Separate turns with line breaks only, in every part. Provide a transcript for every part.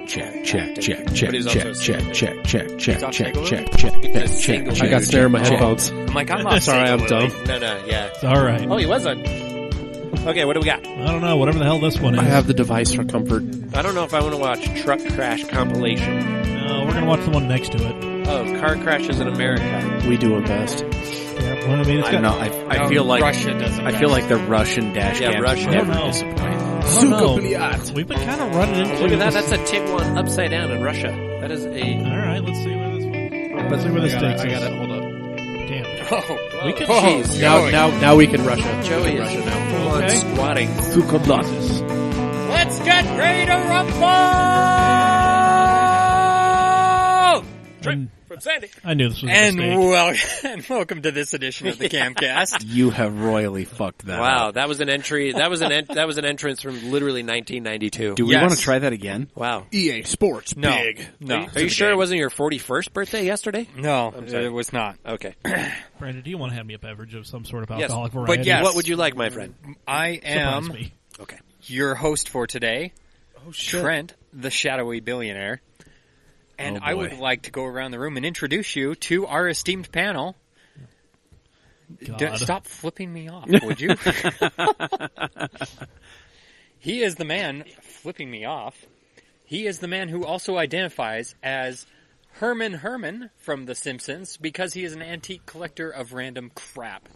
I got snare in my headphones.
I'm like, I'm off.
Sorry, I'm dumb.
No, yeah.
It's all right.
Oh, he wasn't. Okay, what do we got?
I don't know. Whatever the hell this one is.
I have the device for comfort.
I don't know if I want to watch Truck Crash Compilation.
No, we're going to watch the one next to it.
Oh, Car Crashes in America.
We do it best.
Yeah, well, I mean, it's
I
got,
don't know. I feel like
Russia doesn't.
I feel like the Russian dash cams
Russia.
never
I don't know.
disappoint.
I don't know. We've been kind of running into
Look at that.
this-
That's a Tiguan upside down in Russia. That is a...
All right, let's see where this one. Let's see where this takes us.
I got it. Hold up.
Damn.
Oh,
We can.
jeez.
Now we can Russia.
Joey is
Russia now.
full on
Okay.
squatting.
Jesus.
Let's get ready to rumble!
And
From Sandy.
I knew this was a mistake.
And welcome to this edition of the CAMcast.
You have royally fucked that
Wow,
up.
that was an entry. That was an entrance from literally 1992.
Do we
Yes.
want to try that again?
Wow.
EA Sports
No.
big.
No.
Are you sure it wasn't your 41st birthday yesterday?
No,
sorry.
it was not.
Okay.
Brandon, do you want to have me a beverage of some sort of
Yes.
alcoholic
But
variety?
yes.
What would you like, my friend?
I
Surprise
am
me.
Okay.
your host for today,
Oh shit.
Trent, the shadowy billionaire. And
Oh,
I
boy.
would like to go around the room and introduce you to our esteemed panel.
God.
Stop flipping me off, would you? He is the man flipping me off. He is the man who also identifies as Herman from The Simpsons because he is an antique collector of random crap.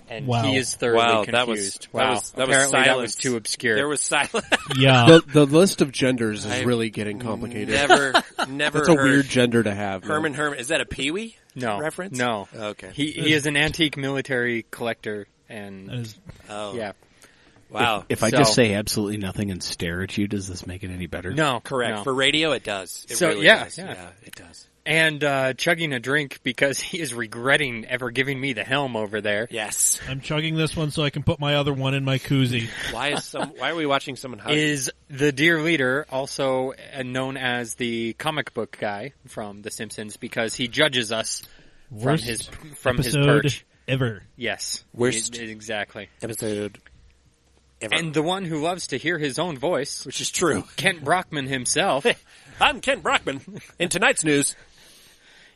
And
Wow.
he is thoroughly
Wow,
confused.
that was
Apparently that was
silence.
too obscure.
There was silence.
Yeah.
The list of genders is
I
really getting complicated.
never
That's a
heard
weird gender to have. man.
Herman. Is that a Pee-wee
no
reference?
No.
Okay.
He is an antique military collector, and
That is-
Oh.
yeah,
Wow.
If I
So-
just say absolutely nothing and stare at you, does this make it any better?
no,
Correct.
no.
For radio, it does. It
So,
really
yeah,
does.
yeah.
It does.
And chugging a drink because he is regretting ever giving me the helm over there.
Yes.
I'm chugging this one so I can put my other one in my koozie.
Why are we watching someone hug?
Is the dear leader, also known as the comic book guy from The Simpsons, because he judges us
Worst
his
episode
perch.
ever.
Yes,
Worst.
exactly.
episode ever.
And the one who loves to hear his own voice,
Which is true.
Kent Brockman himself.
I'm Ken Brockman. In tonight's news,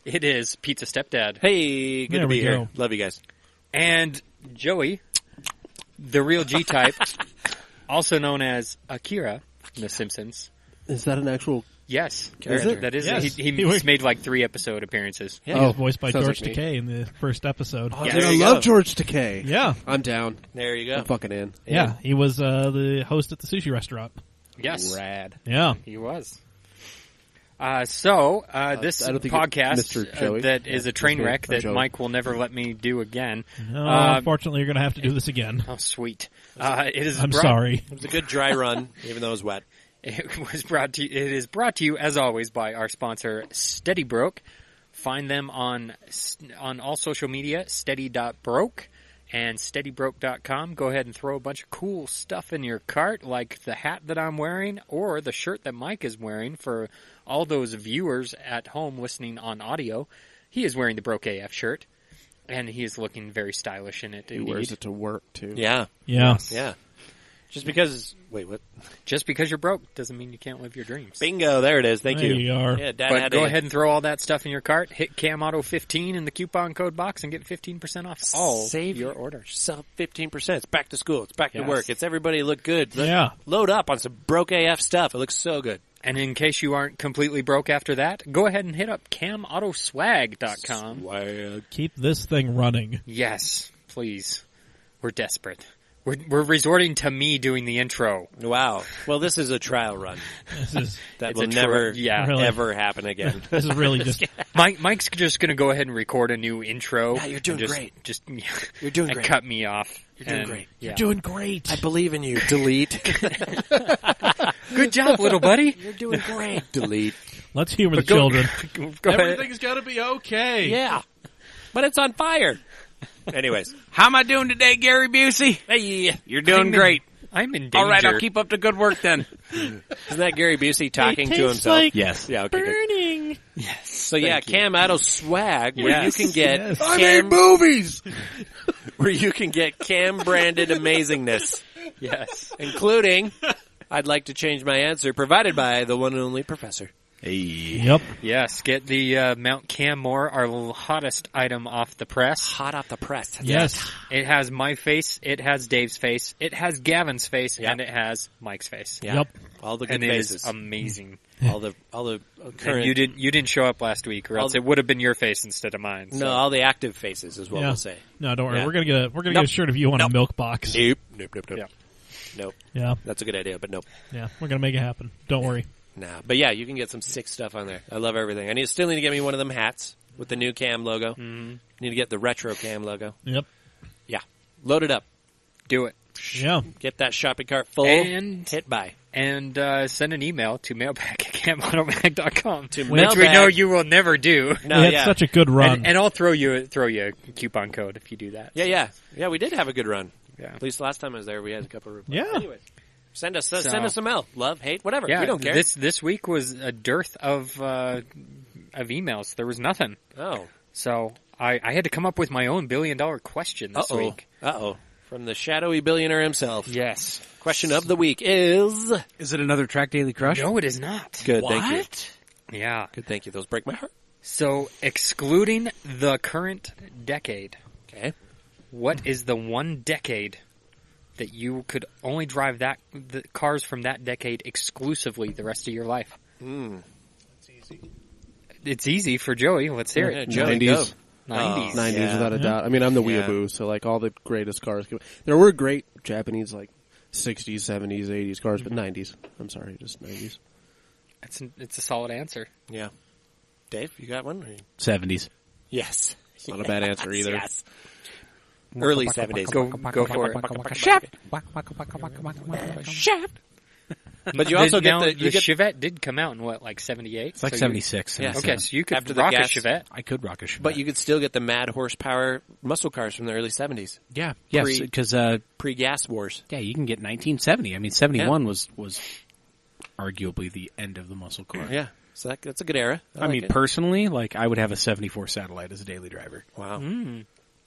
It is Pizza Stepdad.
hey, good
There
to be
we
here.
go.
Love you guys.
And Joey, the real G-type, also known as Akira in The Simpsons.
Is that an actual?
Yes,
Character.
that is.
Yes.
He's made like 3 episode appearances.
He
Oh,
was voiced by
sounds
George
like me.
Takei in the first episode.
Oh,
Yeah,
dude,
there
I
you
love
go.
George Takei.
Yeah.
I'm down.
There you go.
I'm fucking in.
Yeah. He was the host at the sushi restaurant.
Yes,
Rad.
Yeah.
he was. So this
I don't think
podcast
Mr. Joey.
that is a train
Mr.
wreck that
Joey.
Mike will never let me do again.
No,
Uh,
unfortunately, you're going to have to do this again.
Oh, sweet! It is.
I'm sorry.
It was a good dry run, even though it was wet.
It is brought to you as always by our sponsor Steady Broke. Find them on all social media, steady.broke and steadybroke.com. Go ahead and throw a bunch of cool stuff in your cart, like the hat that I'm wearing or the shirt that Mike is wearing. For all those viewers at home listening on audio, he is wearing the Broke AF shirt, and he is looking very stylish in it.
He wears it to work too.
Yeah.
Yeah.
Yeah. Just because... Wait, what?
Just because you're broke doesn't mean you can't live your dreams.
Bingo, there it is. Thank
There
you.
you are.
Yeah, Dad
But
had
go
a
ahead and throw all that stuff in your cart. Hit CamAuto15 in the coupon code box and get 15% off all
Save
your orders.
Sell 15%. It's back to school. It's back to
Yes.
work. It's everybody look good.
Yeah.
Load up on some broke AF stuff. It looks so good.
And in case you aren't completely broke after that, go ahead and hit up CamAutoSwag.com.
Swag.
Keep this thing running.
Yes, please. We're desperate. We're resorting to me doing the intro.
Wow. Well, this is a trial run.
This is
That
It's
will
a tri-
never,
yeah.
Really?
ever happen again.
this is really just
Mike's just going to go ahead and record a new intro.
Yeah, you're doing
and
great.
Just
You're doing
and
great.
cut me off.
You're doing
And-
great.
Yeah.
doing great.
I believe in you. Delete.
Good job, little buddy.
You're doing great. Delete.
Let's humor the
Go-
children.
Go ahead.
Everything's got to be okay.
Yeah. But it's on fire. Anyways.
How am I doing today, Gary Busey?
Hey.
You're doing great.
I'm in danger.
All right, I'll keep up the good work then.
Isn't that Gary Busey talking
It
to
tastes
himself?
like
Yes.
Yeah, okay, good.
burning.
So yeah, Cam Auto Swag, where
Yes.
you can get
Yes.
I
Cam,
made movies.
where you can get Cam branded amazingness,
Yes.
including I'd like to change my answer, provided by the one and only Professor.
Hey.
Yep.
Yes, get the Mount Canmore, our hottest item off the press.
Hot off the press.
Yes.
It has my face, it has Dave's face, it has Gavin's face,
Yep.
and it has Mike's face.
Yeah.
Yep.
All the good
And it
faces.
is amazing.
all the current.
And you didn't show up last week, or else it would have been your face instead of mine. So.
No, all the active faces is what
Yeah.
we'll say.
No, don't worry.
Yeah.
We're gonna get
Nope.
a shirt of you on
Nope.
a milk box.
Nope.
Yeah.
Nope.
Yeah.
That's a good idea, but nope.
Yeah. We're gonna make it happen. Don't worry.
Nah. But yeah, you can get some sick stuff on there. I love everything. I still need to get me one of them hats with the new Cam logo.
Mm-hmm.
Need to get the retro Cam logo.
Yep.
Yeah. Load it up.
Do it.
Yeah.
Get that shopping cart full.
And-
hit buy.
And send an email to mailbag@camautomag.com,
To
which we
mailbag-
know you will never do.
No,
We had
yeah.
such a good run.
And I'll throw you a coupon code if you do that.
Yeah. We did have a good run.
Yeah.
At least last time I was there, we had a couple of.
Yeah.
Anyway, send us a mail. Love, hate, whatever.
Yeah,
we don't care.
This week was a dearth of emails. There was nothing.
Oh.
So I had to come up with my own $1 billion question this week.
From the shadowy billionaire himself.
Yes.
Question of the week is.
Is it another Track Daily Crush?
No, it is not.
Good, thank you.
Yeah.
Good, thank you. Those break my heart.
So, excluding the current decade,
Okay.
what is the one decade that you could only drive the cars from that decade exclusively the rest of your life? It's easy for Joey. Let's hear
Yeah,
it.
Joey,
90s.
go.
90s.
90s
Yeah.
without a
Yeah.
doubt. I mean, I'm the
Yeah.
weeaboo, so like all the greatest cars. There were great Japanese like 60s, 70s, 80s cars, but 90s. I'm sorry, just 90s.
It's a solid answer.
Yeah. Dave, you got one? Or
70s.
Yes.
It's not a bad answer either.
Yes. Early 70s.
Go for it.
Shaft. But you also
Now,
get
the Chevette did come out in what, like 78?
It's like
So you-
76.
Yeah.
Okay, so you could
After the
rock a
gas-
Chevette.
I could rock a Chevette.
But you could still get the mad horsepower muscle cars from the early 70s.
yeah. Yes,
Pre-
because,
Pre-gas wars.
yeah, you can get 1970. I mean, 71 was arguably the end of the muscle car.
Yeah. So that's a good era.
I
like
mean,
it.
personally, like, I would have a 74 Satellite as a daily driver.
Wow.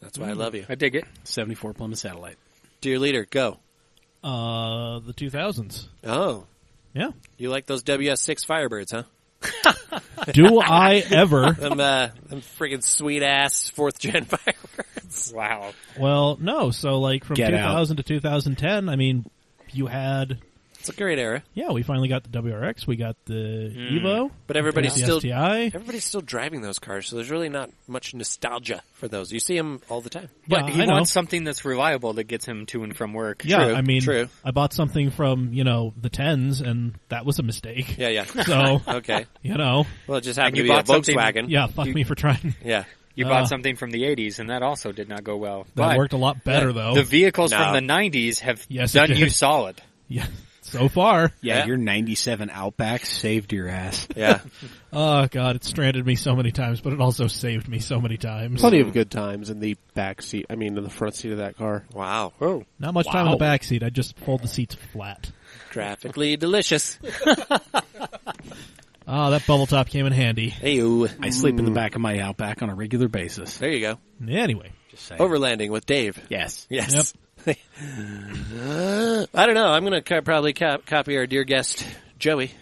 That's why I love you.
I dig it.
74 Plymouth Satellite.
Dear leader, go.
The 2000s.
Oh.
Yeah.
You like those WS6 Firebirds, huh?
Do I ever?
Them friggin' sweet-ass 4th-gen Firebirds.
Wow.
Well, no. So, like, from
Get
2000 to 2010, I mean, you had...
It's a great era.
Yeah, we finally got the WRX. We got the Evo.
But everybody's
the
still
STI.
everybody's still driving those cars, so there's really not much nostalgia for those. You see them all the time.
But
Yeah,
he
I know.
wants something that's reliable that gets him to and from work.
Yeah,
True,
I mean,
true.
I bought something from, the 10s, and that was a mistake.
Yeah.
So,
Okay.
well,
it just happened to
And you
be a
bought something-
Volkswagen.
yeah, fuck me for trying.
Yeah.
You bought something from the 80s, and that also did not go well.
That
But
worked a lot better, though.
the vehicles
No.
from the 90s have
Yes, it
done you
did.
solid.
Yeah, so far.
Yeah,
Yeah.
your 97 Outback saved your ass.
Yeah.
Oh, God, it stranded me so many times, but it also saved me so many times.
Plenty of good times in the back seat. I mean, in the front seat of that car.
Wow.
Not much time in the back seat. I just fold the seats flat.
Graphically delicious.
Oh, that bubble top came in handy.
Hey-oo.
I sleep in the back of my Outback on a regular basis.
There you go.
Anyway.
Just saying.
Overlanding with Dave.
Yes.
Yes. I don't know. I'm going to probably copy our dear guest, Joey.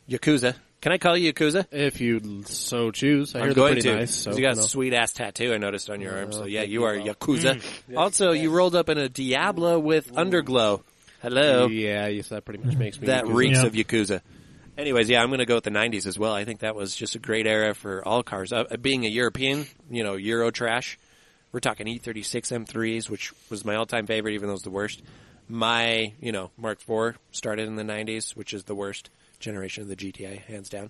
Yakuza. Can I call you Yakuza?
If you so choose. I hear
I'm
they're
going
pretty
to.
nice. So,
you got a
you know.
sweet-ass tattoo I noticed on your arm. So, yeah,
thank
you
you,
are
Bob.
Yakuza. Also, you rolled up in a Diablo with Underglow. Hello.
Yeah, yes, that pretty much makes me
That
Yakuza.
reeks
Yeah.
of Yakuza. Anyways, yeah, I'm going to go with the 90s as well. I think that was just a great era for all cars. Being a European, Euro trash, we're talking E36 M3s, which was my all-time favorite, even though it was the worst. My, Mark IV started in the 90s, which is the worst generation of the GTA, hands down.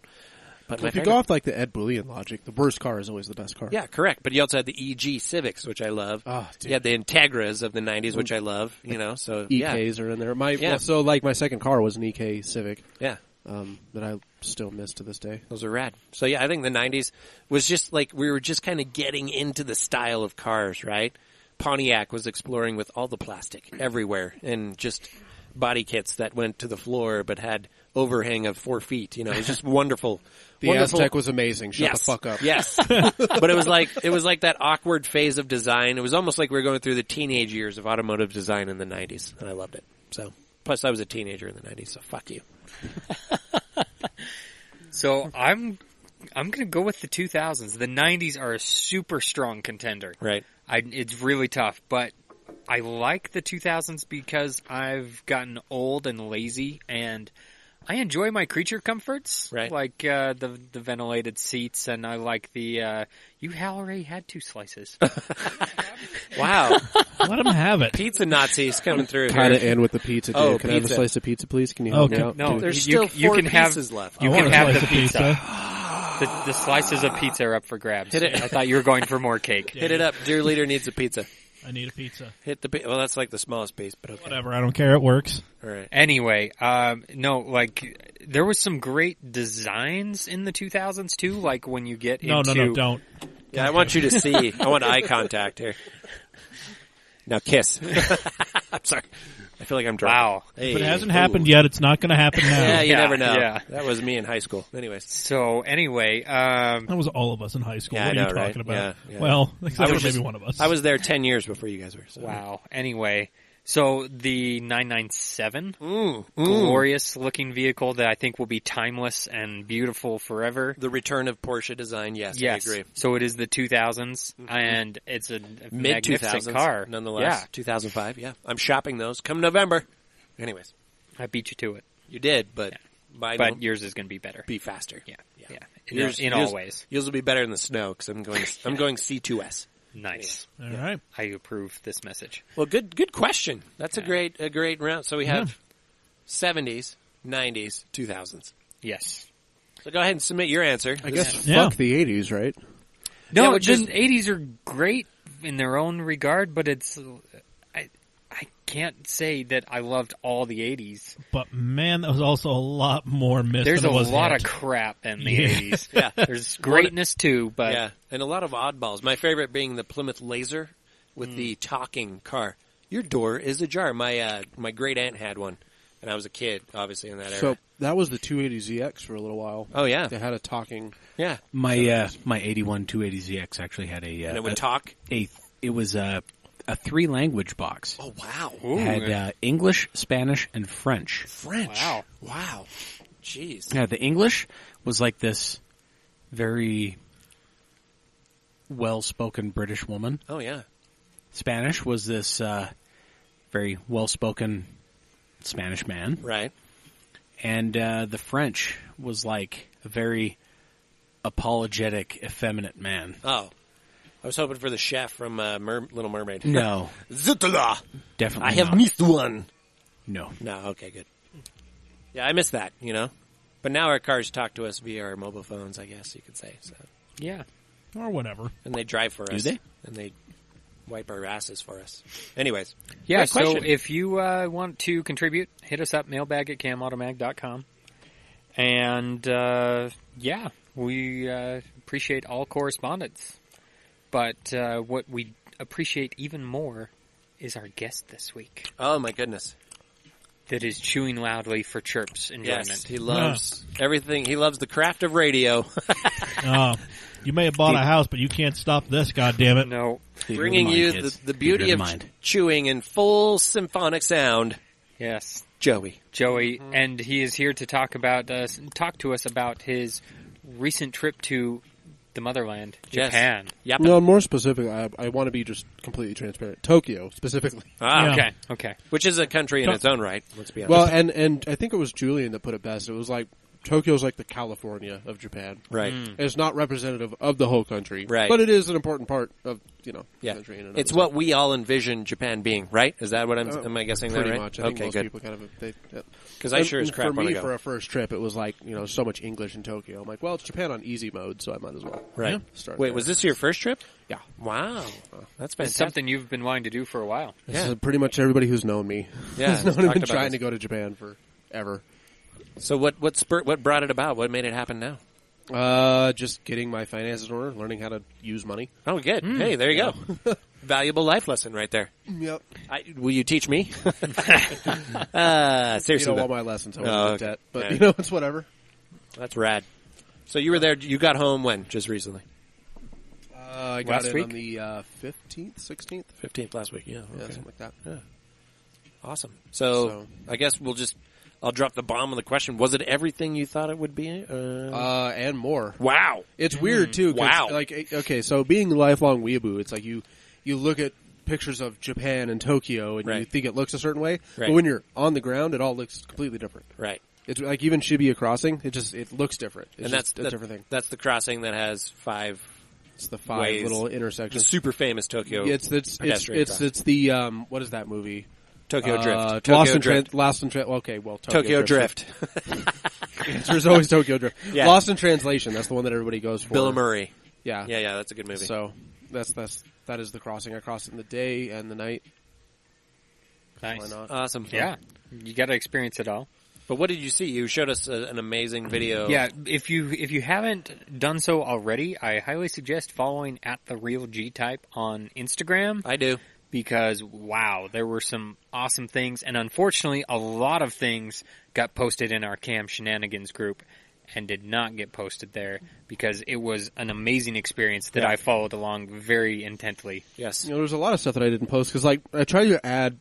But
Well,
my
if you
favorite-
go off like the Ed Boolean logic, the worst car is always the best car.
Yeah, correct. But you also had the EG Civics, which I love.
Oh, dude.
You had the Integras of the 90s, which I love, so yeah.
EKs are in there.
Yeah.
So like my second car was an EK Civic.
Yeah.
That I still miss to this day.
Those are rad. So yeah, I think the 90s was just like we were just kind of getting into the style of cars, right? Pontiac was exploring with all the plastic everywhere and just body kits that went to the floor but had overhang of 4 feet. It was just wonderful.
The
Wonderful.
Aztec was amazing. Shut the fuck up.
Yes. But it was like that awkward phase of design. It was almost like we were going through the teenage years of automotive design in the 90s, and I loved it. So Plus, I was a teenager in the 90s, so fuck you.
So I'm going to go with the 2000s. The 90s are a super strong contender.
Right.
It's really tough, but I like the 2000s because I've gotten old and lazy, and I enjoy my creature comforts,
right?
Like the ventilated seats, and I like the. You already had 2 slices.
Wow,
let them have it.
Pizza Nazis coming through.
Kind of end with the pizza. Dude.
Oh,
can I have a
pizza.
slice of pizza, please? Can you help me out?
No,
There's
you,
still 4
can have
pieces left.
You
I
can
want a
have
slice
the
of
pizza. The slices of pizza are up for grabs.
Hit it.
I thought you were going for more cake.
Hit it up. Dear leader needs a pizza.
I need a pizza.
Hit the well. That's like the smallest piece, but okay.
Whatever, I don't care. It works.
All right.
Anyway, no, like there was some great designs in the 2000s too. Like when you get
No,
into
don't.
Yeah, I want you to see. I want eye contact here. Now kiss. I'm sorry. I feel like I'm drunk.
Wow.
Hey.
If it hasn't happened yet, it's not going to happen now.
Yeah, you
Yeah,
never know.
yeah.
That was me in high school. Anyways.
So anyway,
That was all of us in high school.
Yeah,
what
I
are
know,
you
right?
talking about?
Yeah.
Well, except
was
for maybe
just-
one of us.
I was there 10 years before you guys were. So.
wow. Anyway, so the 997,
Mm.
glorious looking vehicle that I think will be timeless and beautiful forever.
The return of Porsche design. Yes,
Yes.
I agree.
So it is the 2000s, and it's a
Mid
magnificent
2000s,
car.
nonetheless.
Yeah,
2005. Yeah, I'm shopping those come November. Anyways,
I beat you to it,
you did, but mine will
but yours is going to be better.
be faster.
Yeah.
Yours-
In
yours-
all ways.
Yours will be better in the snow because I'm going C2S.
Nice.
all right.
I approve this message.
Well, good question. That's a great round. So we have 70s, 90s, 2000s.
Yes.
So go ahead and submit your answer.
I guess
Yeah.
fuck the 80s, right?
No,
which
the
is-
80s are great in their own regard, but it's I can't say that I loved all the 80s.
But man, that was also a lot more missed
There's a
than it was
lot
hit.
of crap in the
Yeah.
80s.
Yeah.
There's greatness too, but
Yeah, and a lot of oddballs. My favorite being the Plymouth Laser with the talking car. Your door is ajar. My great aunt had one, and I was a kid, obviously, in that
So
era.
that was the 280ZX for a little while.
Oh yeah,
They had a talking.
yeah.
My 81 280ZX actually had
And it would talk.
it was a 3-language box.
Oh wow,
Ooh.
It had English, Spanish, and French.
French.
Wow.
wow. Jeez.
Yeah, the English was like this very well-spoken British woman.
Oh yeah.
Spanish was this very well-spoken Spanish man.
Right.
And the French was like a very apologetic, effeminate man.
Oh, I was hoping for the chef from Little Mermaid.
No,
Zutala.
definitely
I have
not.
missed one.
No.
No, okay, good. Yeah, I missed that, But now our cars talk to us via our mobile phones, I guess you could say. So,
yeah.
Or whatever.
and they drive for us.
they?
And they wipe our asses for us. Anyways.
Yeah,
great
so
question.
if you want to contribute, hit us up, mailbag@camautomag.com. And, we appreciate all correspondence. But what we appreciate even more is our guest this week
Oh, my goodness.
that is chewing loudly for Chirp's enjoyment.
Yes, he loves everything. He loves the craft of radio.
You may have bought a house, but you can't stop this, goddammit.
No.
Bringing you the beauty of chewing in full symphonic sound.
Yes.
Joey.
Joey, and he is here to talk to us about his recent trip to the motherland,
Yes.
Japan.
Yep.
No, more specific, I want to be just completely transparent. Tokyo, specifically.
Ah,
Yeah.
Okay.
Which is a country in its own right. Let's be honest.
Well, and I think it was Julian that put it best. It was like, Tokyo's like the California of Japan.
right.
It's not representative of the whole country.
Right.
But it is an important part of, the
Yeah.
country. In and of
It's
itself.
what we all envision Japan being, right? Is that what am I guessing
Pretty
that right?
much. I think
Okay,
most
good.
people kind of...
Because I sure as crap
For
want
me,
to
for
go.
a first trip, it was like, so much English in Tokyo. I'm like, well, it's Japan on easy mode, so I might as well.
Right.
Start
Wait,
there.
was this your first trip?
Yeah.
Wow. That's
It's
fantastic.
something you've been wanting to do for a while.
This is pretty much everybody who's known me.
Yeah,
has known
talked
I've been
about
trying
this.
to go to Japan forever.
So what brought it about? What made it happen now?
Just getting my finances in order, learning how to use money.
Oh, good. Hey, there you go. Valuable life lesson right there.
Yep.
Will you teach me? Seriously,
all my lessons, I was
Oh,
in
okay.
debt. But,
Yeah.
it's whatever.
that's rad. So you were there. You got home when? Just recently?
I got
Last
in
week?
on the 15th, 16th?
15th last week. Yeah.
Yeah,
Okay.
something like that.
Yeah. Awesome. So I guess I'll drop the bomb on the question. Was it everything you thought it would be?
And more.
Wow.
It's weird too. 'Cause,
Wow.
Like, okay, so being a lifelong weeaboo, it's like you look at pictures of Japan and Tokyo and you think it looks a certain way,
Right.
but when you're on the ground, it all looks completely different.
Right.
It's like even Shibuya Crossing, it looks different. It's
And
just a different thing.
That's the crossing that has 5
It's the 5
ways.
little
The
intersections.
super famous Tokyo.
It's
pedestrian crossing.
the what is that movie?
Tokyo Drift.
Lost in okay, well,
Tokyo Drift.
There's always Tokyo Drift.
Yeah.
Lost in Translation. That's the one that everybody goes for.
Bill Murray.
Yeah,
Yeah, that's a good movie.
So that is the crossing. I crossed it in the day and the night.
Nice.
Why not?
Awesome.
Yeah, you got to experience it all.
But what did you see? You showed us an amazing video.
Yeah, if you haven't done so already, I highly suggest following @TheRealGType on Instagram.
I do.
Because, wow, there were some awesome things, and unfortunately, a lot of things got posted in our Cam Shenanigans group and did not get posted there because it was an amazing experience that I followed along very intently.
Yes.
There's a lot of stuff that I didn't post because, like, I tried to add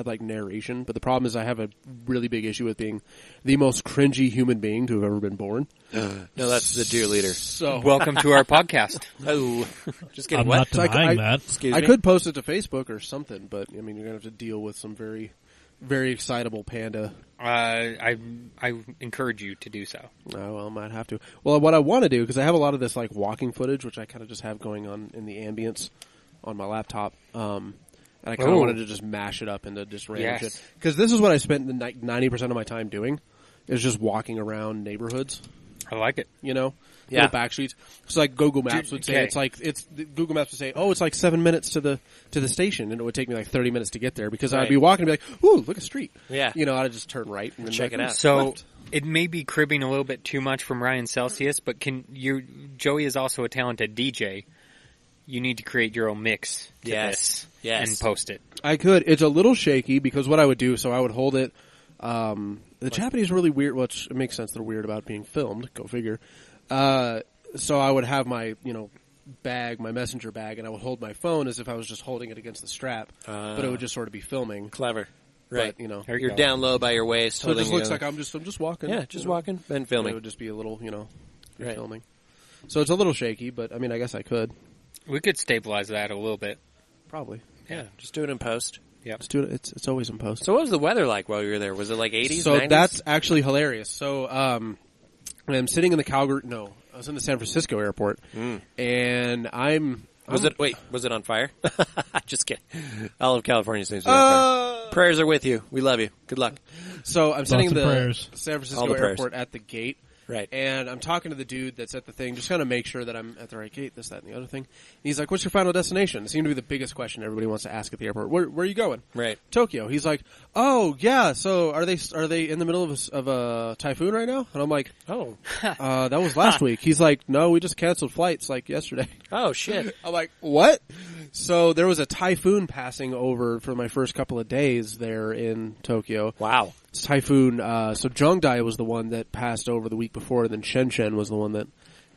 like narration, but the problem is I have a really big issue with being the most cringy human being to have ever been born.
No, that's the dear leader.
So
Welcome to our podcast.
Oh, just kidding.
I'm
What?
not denying that.
Excuse
I
me.
could post it to Facebook or something, but I mean, you're gonna have to deal with some very, very excitable panda.
I encourage you to do so.
Oh, well, I might have to. Well, what I want to do, because I have a lot of this like walking footage, which I kind of just have going on in the ambience on my laptop. And I kind of wanted to just mash it up into just random shit. Because this is what I spent the 90% of my time doing, is just walking around neighborhoods,
I like it.
you know?
Yeah.
Little back streets. So like Google Maps would say, Google Maps would say, oh, it's like 7 minutes to the station, and it would take me like 30 minutes to get there, because I'd be walking and be like, ooh, look a street.
Yeah.
You know, I'd just turn right. And then
Check it out.
So
left.
it may be cribbing a little bit too much from Ryan Celsius, but Joey is also a talented DJ. You need to create your own mix to this and post it.
I could. It's a little shaky because what I would do, so I would hold it. The Japanese are really weird, which it makes sense they're weird about being filmed. Go figure. So I would have my, bag, my messenger bag, and I would hold my phone as if I was just holding it against the strap, but it would just sort of be filming.
Clever. Right.
But,
You're down low by your waist.
so it just looks like I'm just walking.
Yeah, just walking and filming.
It would just be a little,
Right.
filming. So it's a little shaky, but I mean, I guess I could.
We could stabilize that a little bit.
Probably.
Yeah, just do it in post.
Let's do it. It's always in post.
So what was the weather like while you were there? Was it like 80s,
So
90s?
that's actually hilarious. So I'm sitting in the Calgary. No, I was in the San Francisco airport, and
Was it on fire? Just kidding. All of California seems to be on fire. Prayers are with you. We love you. Good luck.
So I'm sitting in
Lots
the
of prayers.
San
All
Francisco
the prayers.
airport at the gate.
Right.
And I'm talking to the dude that's at the thing, just kind of make sure that I'm at the right gate, this, that, and the other thing. And he's like, what's your final destination? It seemed to be the biggest question everybody wants to ask at the airport. Where are you going?
Right.
Tokyo. He's like, oh, yeah, so are they in the middle of a typhoon right now? And I'm like,
Oh.
that was last week. He's like, no, we just canceled flights like yesterday.
Oh, shit.
I'm like, what? So there was a typhoon passing over for my first couple of days there in Tokyo.
Wow.
It's typhoon. So Jeongdae was the one that passed over the week before, and then Shenzhen was the one that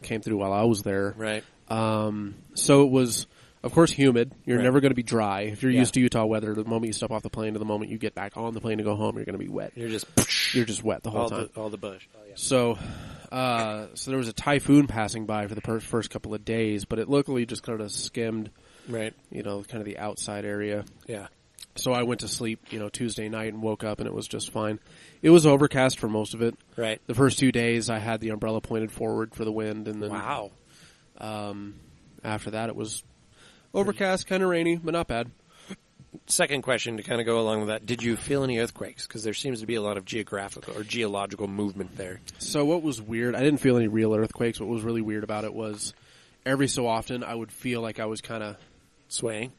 came through while I was there.
Right.
So it was, of course, humid. You're
Right.
never going to be dry. If you're
Yeah.
used to Utah weather, the moment you step off the plane to the moment you get back on the plane to go home, you're going to be wet.
You're just
wet the whole time.
all the bush. Oh, yeah.
So there was a typhoon passing by for the first couple of days, but it luckily just kind of skimmed,
Right.
kind of the outside area.
Yeah.
So I went to sleep, Tuesday night and woke up and it was just fine. It was overcast for most of it.
Right.
The first 2 days I had the umbrella pointed forward for the wind, and then
Wow.
After that it was overcast, kind of rainy, but not bad.
Second question to kind of go along with that. Did you feel any earthquakes? Because there seems to be a lot of geographical or geological movement there.
So what was weird, I didn't feel any real earthquakes. What was really weird about it was every so often I would feel like I was kind of
Swaying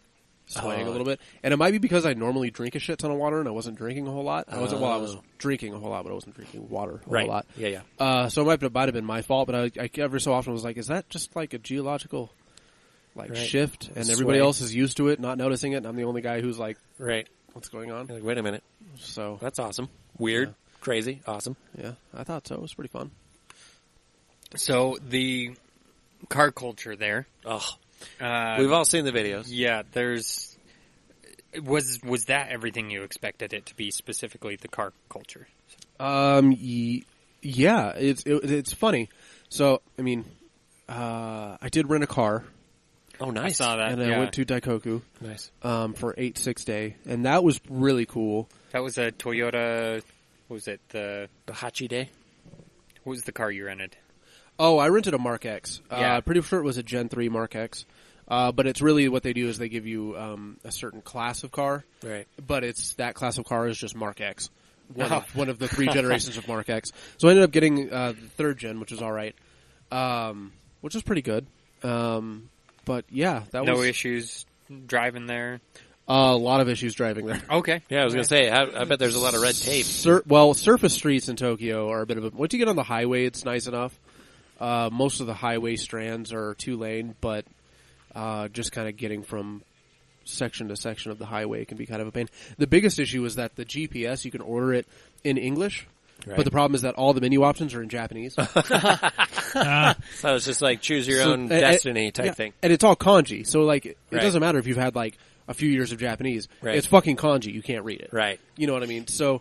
a little bit. And it might be because I normally drink a shit ton of water and I wasn't drinking a whole lot. I was drinking a whole lot, but I wasn't drinking water a whole lot.
Yeah.
So it might have been my fault, but I every so often was like, is that just like a geological shift? And everybody
Sway.
else is used to it, not noticing it, and I'm the only guy who's like,
Right.
what's going on?
You're like, wait a minute.
So,
That's awesome. Weird. Crazy. Awesome.
yeah, I thought so. It was pretty fun.
So the car culture there.
Oh. We've all seen the videos.
Yeah, there's Was that everything you expected it to be, specifically the car culture?
Yeah, it's funny. So, I mean, I did rent a car.
Oh, nice.
I saw that.
And I went to Daikoku.
Nice.
For 8-6 day, and that was really cool.
That was a Toyota. What was it? The
Hachi Day.
What was the car you rented?
Oh, I rented a Mark X.
Yeah.
Pretty sure it was a Gen 3 Mark X. But it's really what they do is they give you a certain class of car.
Right.
But it's that class of car is just Mark X. One of the 3 generations of Mark X. So I ended up getting the 3rd gen, which was all right, which was pretty good. But yeah, that was...
No issues driving there?
A lot of issues driving there.
Okay.
Yeah, I was going to say, I bet there's a lot of red tape.
Surface streets in Tokyo are a bit of a... Once you get on the highway, it's nice enough. Most of the highway strands are 2-lane, but just kind of getting from section to section of the highway can be kind of a pain. The biggest issue is that the GPS, you can order it in English,
Right.
but the problem is that all the menu options are in Japanese.
So it's just like choose your own destiny type thing.
And it's all kanji, so like it
Right.
doesn't matter if you've had like a few years of Japanese.
Right.
It's fucking kanji. You can't read it.
Right.
You know what I mean? So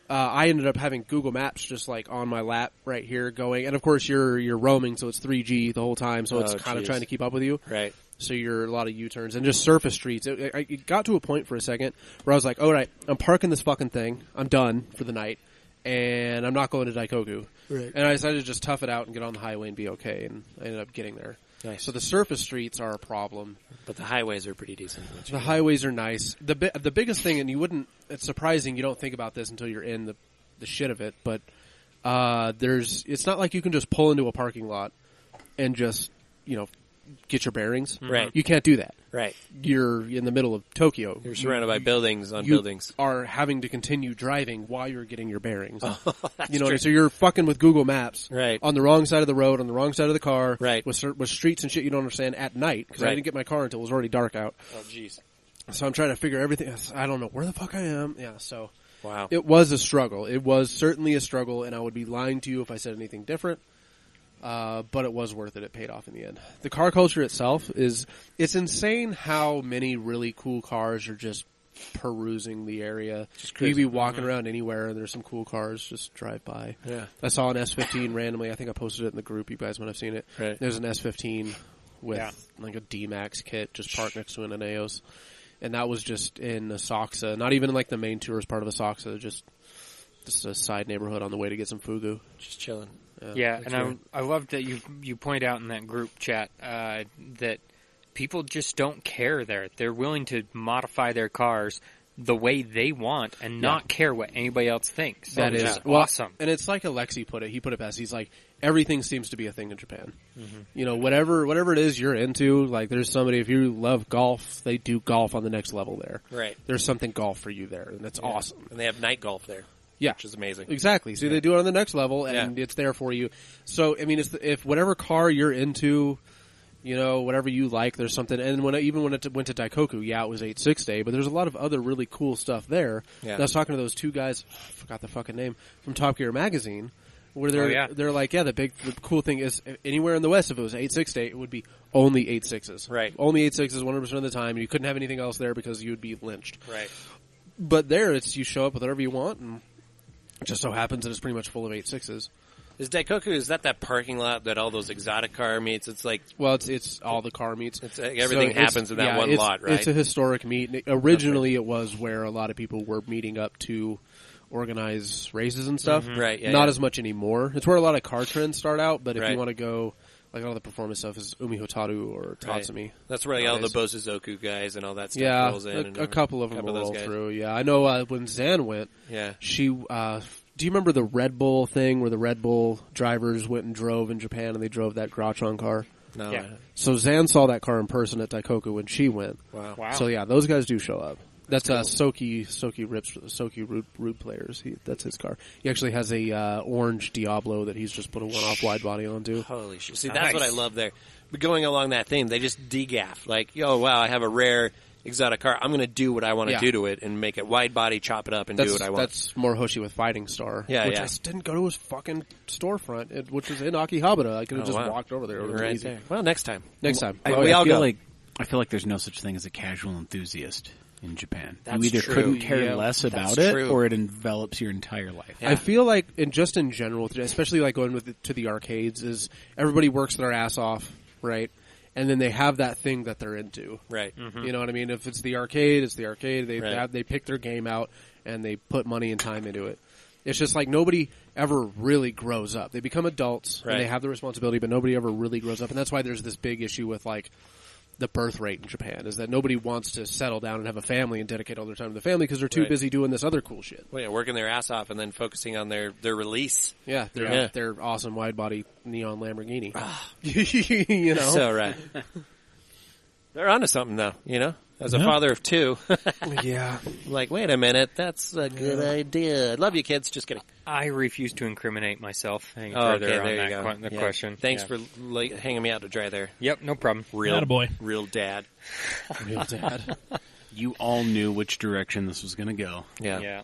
I ended up having Google Maps just like on my lap right here going, and of course you're roaming, so it's 3G the whole time, so it's kind of trying to keep up with you.
Right.
So you're a lot of U-turns and just surface streets. It got to a point for a second where I was like, all right, I'm parking this fucking thing. I'm done for the night. And I'm not going to Daikoku.
Right.
And I decided to just tough it out and get on the highway and be okay. And I ended up getting there.
Nice.
So the surface streets are a problem.
But the highways are pretty decent.
The highways are nice. The biggest thing, and it's surprising you don't think about this until you're in the shit of it, but it's not like you can just pull into a parking lot and just, get your bearings.
Right.
You can't do that.
Right.
You're in the middle of Tokyo.
You're surrounded by buildings on
You
buildings.
are having to continue driving while you're getting your bearings.
That's
true. So you're fucking with Google Maps
Right.
on the wrong side of the road, on the wrong side of the car,
Right.
with streets and shit you don't understand at night, because I
Right.
didn't get my car until it was already dark out.
Oh, jeez.
So I'm trying to figure everything. I don't know where the fuck I am. Yeah, so
Wow.
it was a struggle. It was certainly a struggle, and I would be lying to you if I said anything different. But it was worth it. It paid off in the end. The car culture itself it's insane how many really cool cars are just perusing the area. You could be walking around anywhere and there's some cool cars just drive by.
Yeah.
I saw an S15 randomly. I think I posted it in the group. You guys might have seen it.
Right.
There's an S15 with like a D-Max kit just parked next to an Aeneos. And that was just in Asakusa. Not even in like the main tourist part of Asakusa. Just a side neighborhood on the way to get some fugu.
Just chilling.
Yeah, and I loved that you point out in that group chat that people just don't care there. They're willing to modify their cars the way they want and not care what anybody else thinks.
That is
awesome.
And it's like Alexi put it. He put it best. He's like, everything seems to be a thing in Japan. Mm-hmm. Whatever it is you're into, like there's somebody, if you love golf, they do golf on the next level there.
Right.
There's something golf for you there, and that's awesome.
And they have night golf there.
Yeah.
Which is amazing.
Exactly. So they do it on the next level, and it's there for you. So, I mean, if whatever car you're into, whatever you like, there's something. And when it went to Daikoku, it was 8-6 day, but there's a lot of other really cool stuff there.
Yeah.
And I was talking to those two guys, I forgot the fucking name, from Top Gear Magazine, where they're like, the cool thing is, anywhere in the West, if it was 8-6 day, it would be only 8-6s.
Right.
Only 8-6s 100% of the time, and you couldn't have anything else there because you would be lynched.
Right.
But there, you show up with whatever you want, and it just so happens that it's pretty much full of 8-6s.
Is Daikoku, is that parking lot that all those exotic car meets? It's like...
Well, it's all the car meets.
It's everything happens in that one lot, right?
It's a historic meet. Originally, it was where a lot of people were meeting up to organize races and stuff.
Mm-hmm. Right,
Not as much anymore. It's where a lot of car trends start out, but if
Right.
you want to go... Like all the performance stuff is Umihotaru or Tatsumi.
Right. That's where all the Bosuzoku guys and all that stuff
Yeah,
rolls in.
a couple of them will roll
guys.
through. Yeah, I know when Zan went, she... do you remember the Red Bull thing where the Red Bull drivers went and drove in Japan and they drove that Grotron car?
No.
Yeah.
So Zan saw that car in person at Daikoku when she went.
Wow.
So yeah, those guys do show up. That's Soki Root Players. That's his car. He actually has a orange Diablo that he's just put a one-off wide body onto.
Holy shit. See, that's what I love there. But going along that theme, they just degaff. Like, wow, I have a rare exotic car. I'm going to do what I want to do to it and make it wide body, chop it up, and do what I want.
That's Morohoshi with Fighting Star.
Yeah,
which I didn't go to his fucking storefront, which was in Akihabara. I could have just walked over there. It was
right
easy.
there. Well, next time.
Next time.
I feel like there's no such thing as a casual enthusiast. in Japan.
That's
you either
true.
couldn't care
Yeah,
less
that's
about it,
true.
or it envelops your entire life.
Yeah.
I feel like, in general, especially like going to the arcades, is everybody works their ass off, right? And then they have that thing that they're into.
Right.
You know what I mean? If it's the arcade, it's the arcade.
Right.
They pick their game out and they put money and time into it. It's just like nobody ever really grows up. They become adults
Right.
and they have the responsibility, but nobody ever really grows up. And that's why there's this big issue with like the birth rate in Japan, is that nobody wants to settle down and have a family and dedicate all their time to the family because they're too
Right.
busy doing this other cool shit.
Well, yeah, working their ass off and then focusing on their release.
Yeah,
Yeah.
their awesome wide body neon Lamborghini. You know,
So right. They're onto something though, you know? As a
Yeah.
father of two,
yeah.
I'm like, wait a minute, that's a good idea. Love you, kids. Just kidding.
I refuse to incriminate myself any
Oh,
further
okay,
on
there
that
you go.
the
Yeah.
question.
Thanks
Yeah.
for hanging me out to dry there.
Yep, no problem.
Attaboy.
Real dad.
Real dad.
You all knew which direction this was going to go.
Yeah.
Yeah.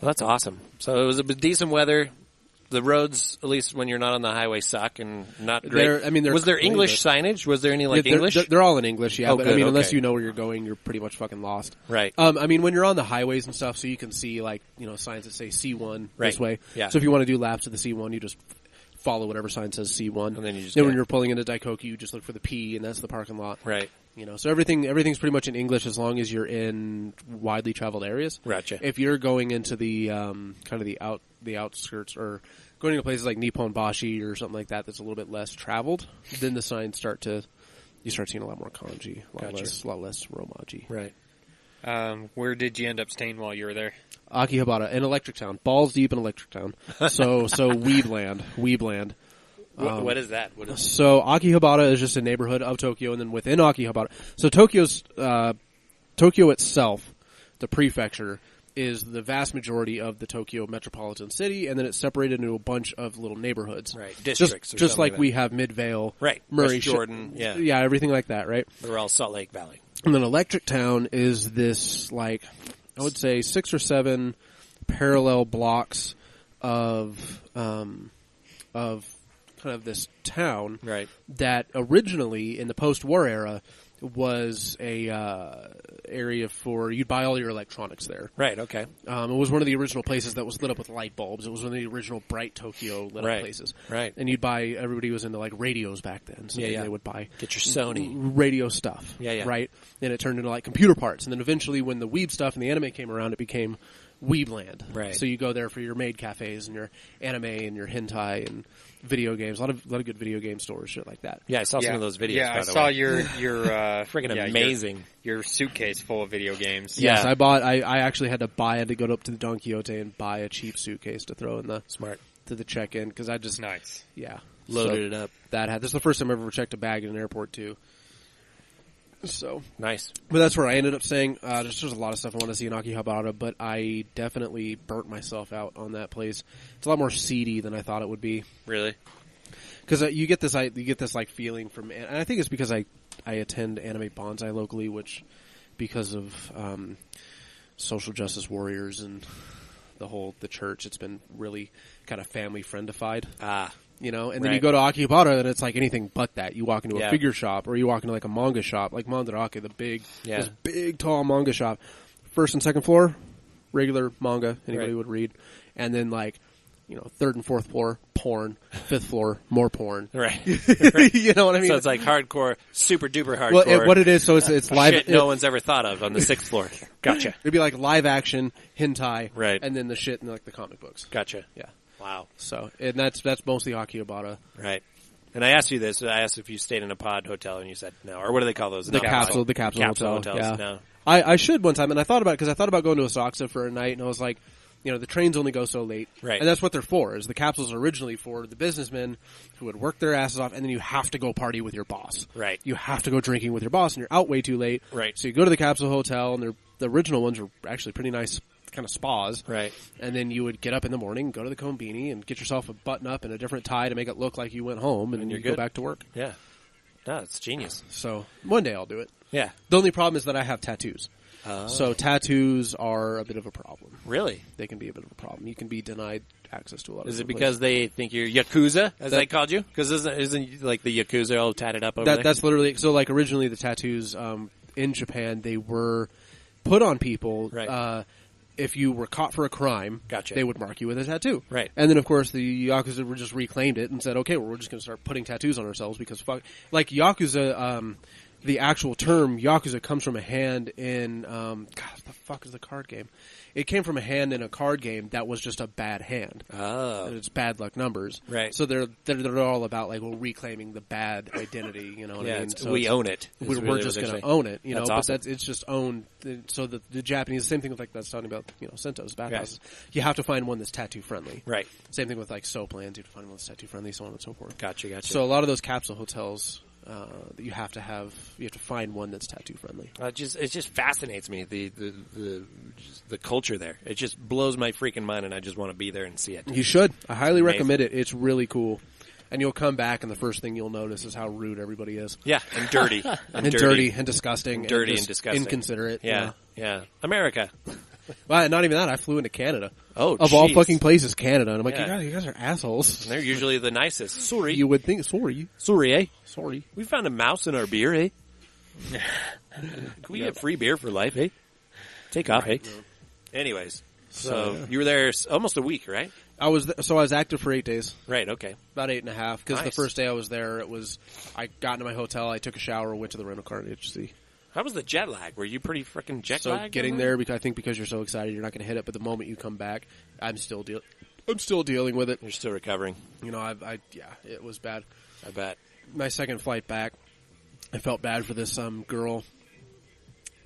Well, that's awesome. So it was a bit decent weather. The roads, at least when you're not on the highway, suck and not great.
They're
Was there
clean,
English
but-
signage? Was there any like
Yeah,
English?
They're all in English, yeah.
Oh,
but
good,
I mean, unless
okay.
you know where you're going, you're pretty much fucking lost.
Right.
I mean, when you're on the highways and stuff, so you can see like signs that say C1
Right.
this way.
Yeah.
So if you want to do laps of the C1, you just follow whatever sign says C1.
And then you just
when
get-
you're pulling into Daikoku, you just look for the P, and that's the parking lot.
Right.
So everything's pretty much in English as long as you're in widely traveled areas.
Gotcha.
If you're going into the kind of the outskirts or going to places like Nippon Bashi or something like that that's a little bit less traveled, then the signs start seeing a lot more kanji, a lot less romaji.
Right.
Where did you end up staying while you were there?
Akihabara in Electric Town, balls deep in Electric Town. So Weebland.
What is that? What is
So Akihabara is just a neighborhood of Tokyo, and then within Akihabara, so Tokyo itself, the prefecture, is the vast majority of the Tokyo metropolitan city, and then it's separated into a bunch of little neighborhoods.
Right, districts or
Just
something
like
like
we have Midvale,
Right,
Murray,
West Jordan, yeah.
yeah, everything like that, right?
They're all Salt Lake Valley.
And then Electric Town is this, like, I would say 6 or 7 parallel blocks of kind of this town
Right.
that originally in the post-war era was a area for you'd buy all your electronics there.
Right. Okay.
It was one of the original places that was lit up with light bulbs. It was one of the original bright Tokyo lit
Right.
up places.
Right.
And you'd buy. Everybody was into like radios back then, so
Yeah.
they would buy
Get your Sony.
radio stuff.
Yeah.
Right. And it turned into like computer parts, and then eventually, when the Weeb stuff and the anime came around, it became Weebland.
Right.
So you go there for your maid cafes and your anime and your hentai and video games. A lot of good video game stores, shit like that.
Yeah, I saw some of those videos.
Yeah,
by
I
the
saw
way.
your
Friggin'
yeah,
amazing.
Your suitcase full of video games.
Yeah.
Yes, I actually had to go up to the Don Quixote and buy a cheap suitcase to throw in the
Smart.
to the check-in because I just
Nice.
Loaded it up.
This is the first time I've ever checked a bag in an airport too. So,
Nice.
but that's where I ended up staying. There's a lot of stuff I want to see in Akihabara, but I definitely burnt myself out on that place. It's a lot more seedy than I thought it would be.
Really?
Because you get this like feeling from, and I think it's because I attend anime bonsai locally, which because of social justice warriors and the church, it's been really kind of family friendified.
Ah.
And then you
Right.
go to Akihabara and it's like anything but that. You walk into a
Yeah.
figure shop or you walk into like a manga shop, like Mandarake,
Yeah.
this big tall manga shop. First and second floor, regular manga anybody
Right.
would read, and then third and fourth floor, porn. Fifth floor, more porn.
Right.
You know what I mean?
So it's like hardcore, super duper hardcore.
Well, what it is, so it's live.
Shit no one's ever thought of on the 6th floor. Gotcha.
It'd be like live action hentai,
Right.
And then the shit in like the comic books.
Gotcha.
Yeah.
Wow.
So and that's mostly Akihabara.
Right. And I asked you this. I asked if you stayed in a pod hotel, and you said no. Or what do they call those?
The capsule hotel.
hotels.
Yeah.
No.
I should one time, and I thought about it because I thought about going to Asakusa for a night, and I was like, the trains only go so late,
Right.
And that's what they're for. Is the capsules are originally for the businessmen who would work their asses off, and then you have to go party with your boss,
Right.
You have to go drinking with your boss, and you're out way too late,
Right.
So you go to the capsule hotel, and the original ones are actually pretty nice, kind of spas,
Right.
And then you would get up in the morning, go to the Konbini, and get yourself a button up and a different tie to make it look like you went home, and then
you're
you go
good.
back to work.
Yeah. No, it's genius.
So one day I'll do it.
Yeah.
The only problem is that I have tattoos.
Oh.
So tattoos are a bit of a problem.
Really?
They can be a bit of a problem. You can be denied access to a lot of
Is it
different
because they think you're Yakuza, as
That-
they called you? Because isn't like the Yakuza all tatted up over
places.
there?
That's literally, so like originally the tattoos in Japan, they were put on people.
Right.
If you were caught for a crime,
Gotcha.
they would mark you with a tattoo.
Right.
And then, of course, the Yakuza were just reclaimed it and said, okay, well, we're just going to start putting tattoos on ourselves because fuck. Like, Yakuza, the actual term Yakuza comes from a hand in, God, what the fuck is the card game? It came from a hand in a card game that was just a bad hand.
Oh.
It's bad luck numbers.
Right.
So they're all about, like, well, reclaiming the bad identity, you know what I mean? So
we own it.
We're
really
just
what
going
they're
to
saying.
own it, you know,
That's awesome.
but it's just owned. So the Japanese, same thing with, like, that's talking about, you know, Sento's bathhouses. You have to find one that's tattoo friendly.
Right.
Same thing with, like, soap lands. You have to find one that's tattoo friendly, so on and so forth.
Gotcha.
So a lot of those capsule hotels, that you have to find one that's tattoo friendly.
It just fascinates me the culture there. It just blows my freaking mind, and I just want to be there and see it.
You should. I highly
Amazing.
recommend it. It's really cool. And you'll come back, and the first thing you'll notice is how rude everybody is.
Yeah, and dirty.
And dirty and disgusting.
Dirty
just
and disgusting.
Inconsiderate.
Yeah. America.
Well, not even that. I flew into Canada.
Oh,
of all
jeez.
fucking places, Canada. And I'm like,
Yeah.
you guys are assholes.
And they're usually the nicest. Sorry.
You would think, sorry.
Sorry, eh?
Sorry.
We found a mouse in our beer, eh? Can we get free beer for life, eh? Take off, eh? Anyways, so you were there almost a week, right?
I was active for 8 days.
Right, okay.
About 8.5. Because the
Nice.
first day I was there, I got into my hotel, I took a shower, went to the rental car at HC.
How was the jet lag? Were you pretty freaking jet
So
lagged?
getting there, because I think because you're so excited, you're not going to hit it. But the moment you come back, I'm still dealing with it.
You're still recovering,
You know, it was bad.
I bet.
My second flight back, I felt bad for this girl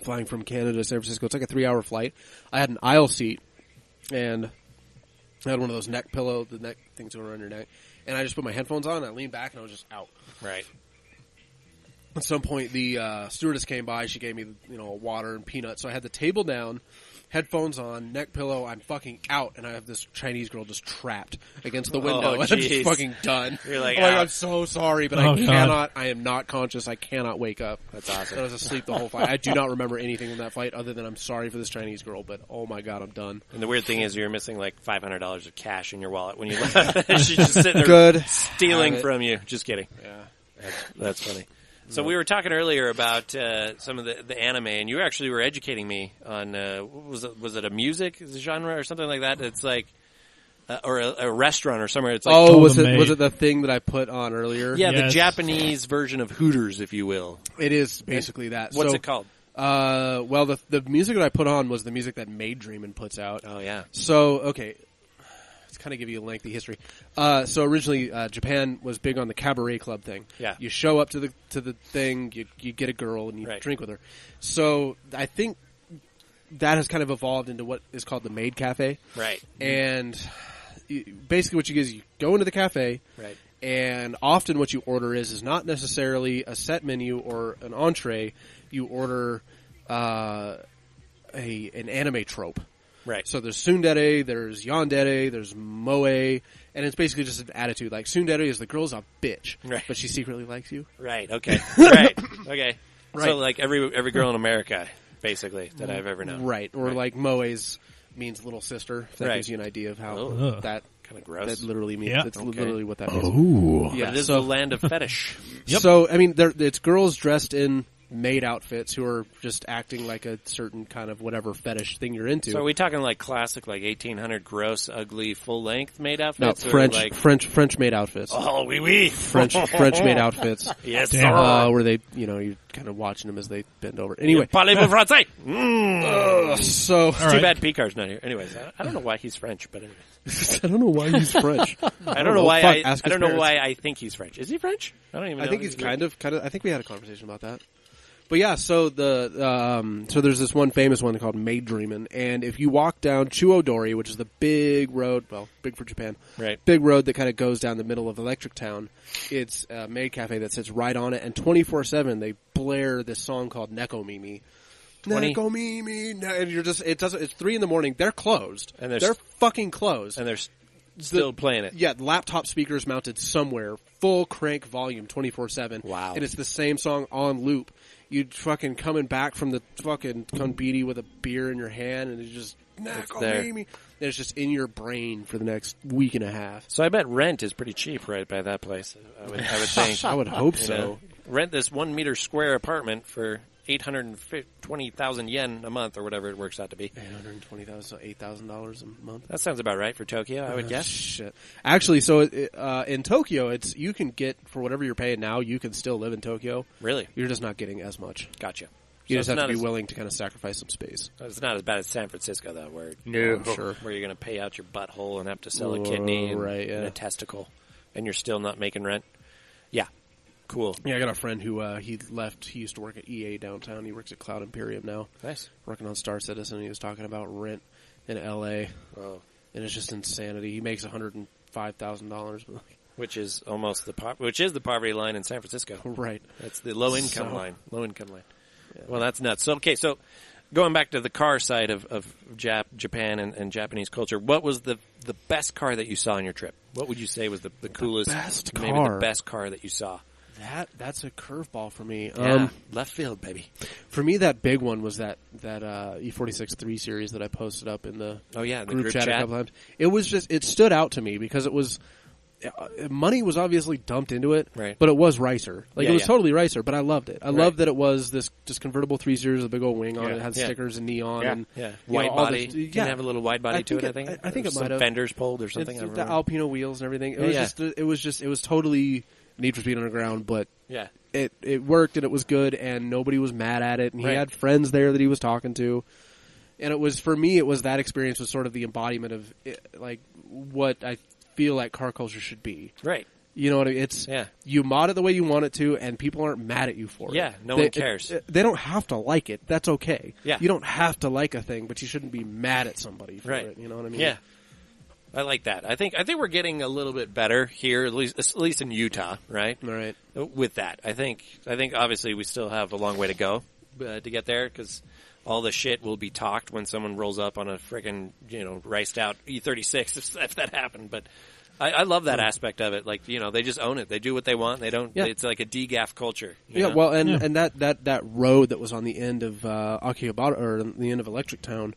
flying from Canada to San Francisco. It's like a 3-hour flight. I had an aisle seat, and I had one of those neck pillow, the neck things going around your neck, and I just put my headphones on, and I leaned back, and I was just out.
Right.
At some point, the stewardess came by. She gave me, water and peanuts. So I had the table down, headphones on, neck pillow. I'm fucking out, and I have this Chinese girl just trapped against the window.
Oh,
and I'm just
jeez.
fucking done.
You're like,
I'm so sorry, but
Oh,
I
God.
cannot. I am not conscious. I cannot wake up.
That's awesome.
I was asleep the whole flight. I do not remember anything in that flight other than I'm sorry for this Chinese girl, but oh my God, I'm done.
And the weird thing is you're missing like $500 of cash in your wallet when you left. She's just sitting there
Good.
stealing
Have it.
from you. Just kidding.
Yeah.
That's funny. So we were talking earlier about some of the anime, and you actually were educating me on what was it a music genre or something like that? It's like or a restaurant or somewhere. It's like
Was
Golden
it
Maid.
the thing that I put on earlier?
yeah, the
Yes.
Japanese version of Hooters, if you will.
It is basically that.
What's it called?
Well, the music that I put on was the music that Maid Dreamin' puts out.
Oh yeah,
So, okay, let's kind of give you a lengthy history. So originally, Japan was big on the cabaret club thing.
Yeah.
You show up to the thing, you get a girl, and you
Right.
drink with her. So I think that has kind of evolved into what is called the Maid Cafe.
right,
And basically what you do is you go into the cafe,
right,
and often what you order is not necessarily a set menu or an entree. You order an anime trope.
right.
So there's tsundere, there's yandere, there's moe, and it's basically just an attitude. Like, tsundere is the girl's a bitch,
Right.
but she secretly likes you.
Right. Okay. Right. Okay.
Right.
So like every girl in America, basically, that I've ever known.
Right. Or like moe's means little sister. If that
Right.
gives you an idea of how
Ugh.
that
Kind of gross.
that literally means.
Yeah.
That's
Okay.
literally what that means.
Ooh.
But
Yeah.
it is
So
the land of fetish.
Yep.
So, I mean, it's girls dressed in maid outfits who are just acting like a certain kind of whatever fetish thing you're into.
So are we talking like classic, like 1800 gross, ugly, full length maid
no,
outfits? or
French,
like,
French maid outfits.
oh, oui, oui.
French maid outfits.
Yes,
Damn.
sir.
Where they, you're kind of watching them as they bend over. Anyway,
Parlez-vous français? Mm.
so
All
Too
right.
bad Picard's not here. Anyways, I don't know why he's French, but anyways.
I don't know why he's French.
I don't know why
Fuck,
I
ask his
don't know
parents.
why I think he's French. Is he French? I don't even know.
I think he's kind of. I think we had a conversation about that. But yeah, so so there's this one famous one called Maid Dreamin', and if you walk down Chuodori, which is the big road, well, big for Japan,
Right.
big road that kind of goes down the middle of Electric Town, it's a maid cafe that sits right on it, and 24/7 they blare this song called Neko Mimi.
20
Neko Mimi, and you're just it's 3 a.m. They're closed,
And they're
they're fucking closed.
And they're still playing it.
Yeah, laptop speakers mounted somewhere, full crank volume, 24/7.
Wow.
And it's the same song on loop. You fucking coming back from the fucking konbiri with a beer in your hand, and it's just
there.
Mimi. And it's just in your brain for the next week and a half.
So I bet rent is pretty cheap right by that place. I would think.
I would hope
You
so.
know, rent this 1 meter square apartment for 820,000 yen a month or whatever it works out to be.
820,000, so $8,000 a month.
That sounds about right for Tokyo, I would guess.
Shit. Actually, so in Tokyo, you can get, for whatever you're paying now, you can still live in Tokyo.
Really?
You're just not getting as much.
Gotcha.
You
So
just
it's
have to
not
be willing to kind of sacrifice some space.
It's not as bad as San Francisco, though, where
No.
where you're going to pay out your butthole and have to sell a kidney and,
right, yeah.
and a testicle, and you're still not making rent. Yeah. Cool.
Yeah, I got a friend who he left. He used to work at EA downtown. He works at Cloud Imperium now.
Nice.
Working on Star Citizen. He was talking about rent in L.A.
Whoa.
And it's just insanity. He makes $105,000.
Which is almost the poverty line in San Francisco.
Right.
That's the low income line. Low income line. Yeah. Well, that's nuts. So, okay, so going back to the car side of Japan and Japanese culture, what was the best car that you saw on your trip? What would you say was the coolest,
best
maybe
car?
the best car that you saw?
That's a curveball for me.
Yeah, left field, baby.
For me, that big one was that E46 3 Series that I posted up in the group chat a couple times. It was just, it stood out to me because it was, money was obviously dumped into it,
right.
but it was Ricer. It was totally Ricer, but I loved it. I loved that it was this just convertible 3 Series with a big old wing on it. It had stickers and neon. And,
wide body.
Didn't
have a little wide body to it, I think.
I think it might have.
Fenders pulled or something.
The Alpino wheels and everything. It was totally Need for Speed Underground, but it worked and it was good and nobody was mad at it. And he had friends there that he was talking to. And it was, for me, that experience was sort of the embodiment of what I feel like car culture should be.
Right.
You know what I mean? It's you mod it the way you want it to, and people aren't mad at you for it.
Yeah, no one cares.
They don't have to like it. That's okay.
Yeah.
You don't have to like a thing, but you shouldn't be mad at somebody for it. You know what I mean?
Yeah. I like that. I think we're getting a little bit better here, at least in Utah, right?
Right.
With that, I think obviously we still have a long way to go to get there because all the shit will be talked when someone rolls up on a friggin' riced out E36 if that happened. But I love that aspect of it. They just own it. They do what they want. They don't. Yeah. It's like a DGAF culture. You know?
Well, and that road that was on the end of Akihabara or the end of Electric Town.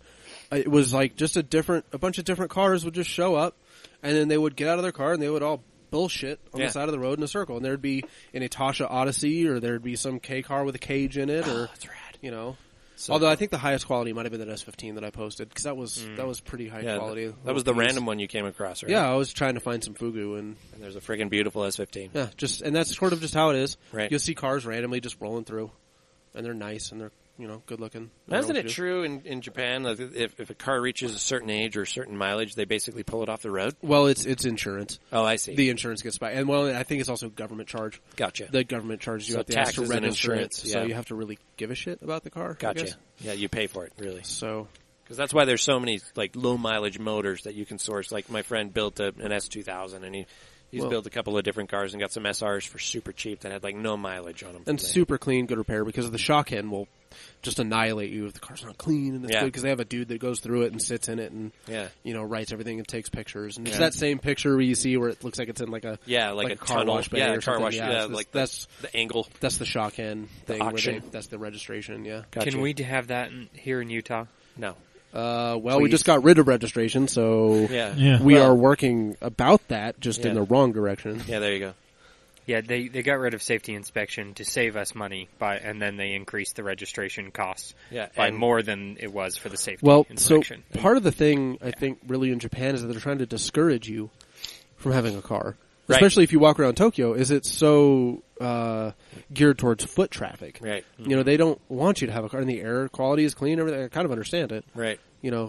It was like just a bunch of different cars would just show up, and then they would get out of their car and they would all bullshit on the side of the road in a circle. And there'd be an Itasha Odyssey, or there'd be some K car with a cage in it, or
that's rad.
So although I think the highest quality might have been that S15 that I posted because that was pretty high quality.
That was the random one you came across, right?
Yeah, I was trying to find some Fugu and
there's a friggin' beautiful S15.
Yeah, and that's sort of just how it is.
Right.
You'll see cars randomly just rolling through, and they're nice and they're good looking.
Isn't it true in Japan that if a car reaches a certain age or a certain mileage, they basically pull it off the road?
Well, it's insurance.
Oh, I see.
The insurance gets back, and I think it's also government charge.
Gotcha.
The government charges you
so
at the extra
and insurance,
so you have to really give a shit about the car.
Gotcha. Yeah, you pay for it really.
So.
Because that's why there's so many low mileage motors that you can source. Like my friend built an S2000, and he's built a couple of different cars and got some SRs for super cheap that had no mileage on them.
And super clean, good repair, because the shock end will just annihilate you if the car's not clean and it's good, because they have a dude that goes through it and sits in it and writes everything and takes pictures. And it's that same picture where you see where it looks like it's in like a car
tunnel.
wash bay or
car wash.
Yeah,
that's the angle.
That's the shock end thing.
Auction.
That's the registration. Yeah.
Gotcha.
Can we have that here in Utah?
No.
We just got rid of registration, so we are working about that, just in the wrong direction.
Yeah, there you go.
Yeah, they got rid of safety inspection to save us money, and then they increased the registration costs by more than it was for the safety inspection.
So part of the thing, I think, really in Japan is that they're trying to discourage you from having a car.
Right.
Especially if you walk around Tokyo, is it's so geared towards foot traffic.
Right.
Mm-hmm. They don't want you to have a car, and the air quality is clean. Everything. I kind of understand it.
Right.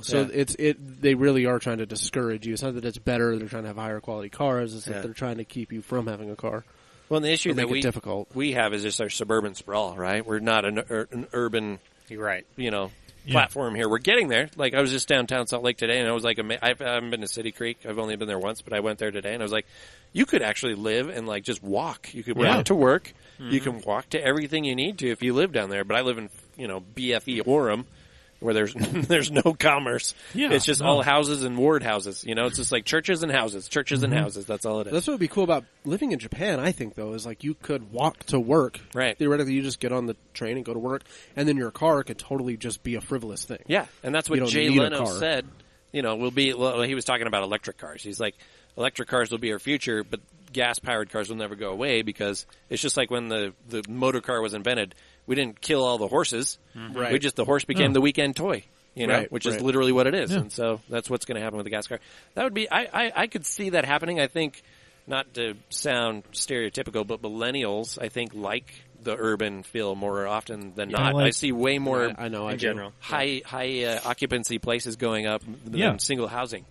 So they really are trying to discourage you. It's not that it's better; they're trying to have higher quality cars. It's that they're trying to keep you from having a car.
Well, and the issue that
difficult.
we have is just our suburban sprawl, right? We're not an urban, platform here. We're getting there. Like, I was just downtown Salt Lake today, and I was like, I haven't been to City Creek. I've only been there once, but I went there today, and I was like, you could actually live and just walk. You could walk to work. Mm-hmm. You can walk to everything you need to if you live down there. But I live in BFE Orem, where there's no commerce. Yeah, it's just all houses and ward houses. It's just like churches and houses, and houses. That's all it is.
That's what would be cool about living in Japan, I think, though, is you could walk to work.
Right.
Theoretically, you just get on the train and go to work, and then your car could totally just be a frivolous thing.
Yeah, and that's what Jay Leno said. He was talking about electric cars. He's like, electric cars will be our future, but gas-powered cars will never go away because it's just like when the motor car was invented. We didn't kill all the horses.
Right.
The horse became the weekend toy,
Right,
which is
right.
literally what it is.
Yeah.
And so that's what's going to happen with the gas car. That would be, I could see that happening. I think, not to sound stereotypical, but millennials, I think, like the urban feel more often than not.
like-
I see way more
I know. I
in
do.
general.
high occupancy places going up than
Yeah.
single housing,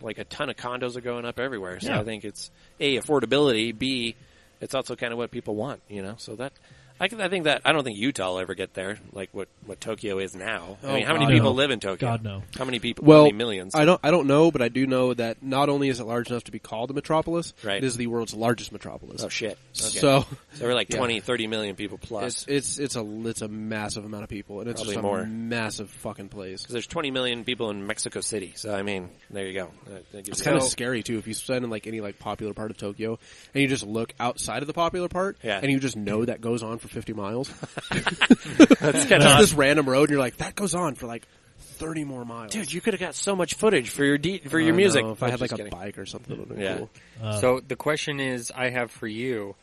like a ton of condos are going up everywhere. So
Yeah.
I think it's A, affordability, B, it's also kind of what people want, so that I think that I don't think Utah will ever get there like what Tokyo is now. I mean, how many
God,
people
no.
live in Tokyo?
God, no.
How many people?
Well,
how many millions?
I don't know, but I do know that not only is it large enough to be called a metropolis,
Right.
it is the world's largest metropolis.
Oh shit. Okay.
So
we're like
yeah.
20, 30 million people plus.
it's a massive amount of people, and it's
Probably
just a
more.
massive fucking place.
Because there's 20 million people in Mexico City. So I mean, there you go. That gives
It's
you-
kind of
So-
scary too if you stand in like any like popular part of Tokyo and you just look outside of the popular part
Yeah.
and you just know that goes on for 50 miles.
That's kind
Just
of
this random road and you're like, that goes on for like 30 more miles.
dude. You could have got so much footage for your
I
your music.
know. If I had
Just
like a
kidding.
bike or something, it would have been
Yeah.
cool.
So the question is, I have for you,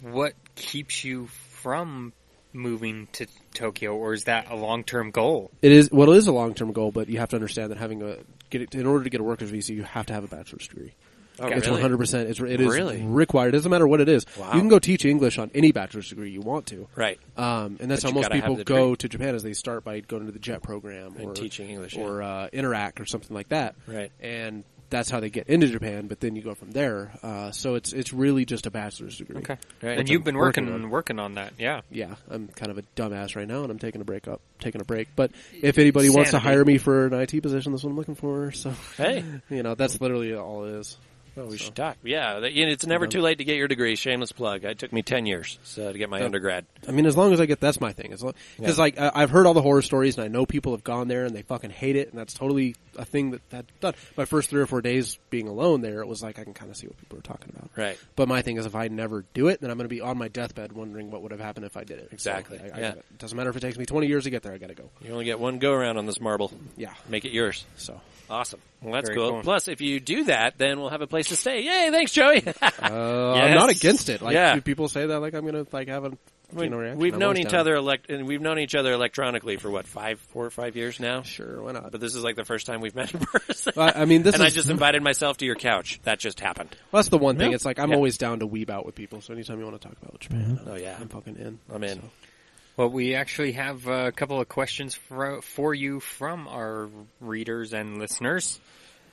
what keeps you from moving to Tokyo, or is that a long-term goal?
It is a long-term goal, but you have to understand that in order to get a worker's visa, you have to have a bachelor's degree.
Oh,
It's
really?
100%. It is
Really?
required. It doesn't matter what it is.
Wow.
You can go teach English on any bachelor's degree you want to.
Right.
And that's
But
how
you
most
gotta have
people
the
go
degree.
to Japan. Is they start by going to the JET program
And
or
teaching English,
or Interac or something like that.
Right.
And that's how they get into Japan. But then you go from there. So it's really just a bachelor's degree.
Okay.
Right.
And you've been
working
working on that, yeah.
Yeah, I'm kind of a dumbass right now, and I'm taking a break. But if anybody wants to
Sanity.
hire me for an IT position, that's what I'm looking for. So
Hey.
that's literally all it is.
Well, we should talk. Yeah, it's never too late to get your degree. Shameless plug. It took me 10 years to get my undergrad.
I mean, as long as I get, that's my thing. Because like I've heard all the horror stories, and I know people have gone there and they fucking hate it, and that's totally a thing that's done. My first 3 or 4 days being alone there, it was like I can kind of see what people are talking about.
Right.
But my thing is, if I never do it, then I'm going to be on my deathbed wondering what would have happened if I did it.
Exactly.
So
Yeah.
it doesn't matter if it takes me 20 years to get there. I got to go.
You only get one go around on this marble.
Yeah.
Make it yours.
So.
Awesome. Well, that's
Very
cool.
cool.
Plus, if you do that, then we'll have a place to stay. Yay! Thanks, Joey.
I'm not against it. Like,
Yeah.
do people say that like I'm going to like have a reaction?
We've
I'm
known
always
each
down.
other and we've known each other electronically for 4 or 5 years now.
Sure, why not?
But this is like the first time we've met in person.
I mean, this
and I
is
just invited myself to your couch. That just happened.
well, that's the one thing.
Yeah.
It's like I'm
Yeah.
always down to weeb out with people. So anytime you want to talk about Japan,
Oh, yeah.
I'm fucking in.
I'm in.
So.
Well, we actually have a couple of questions for you from our readers and listeners.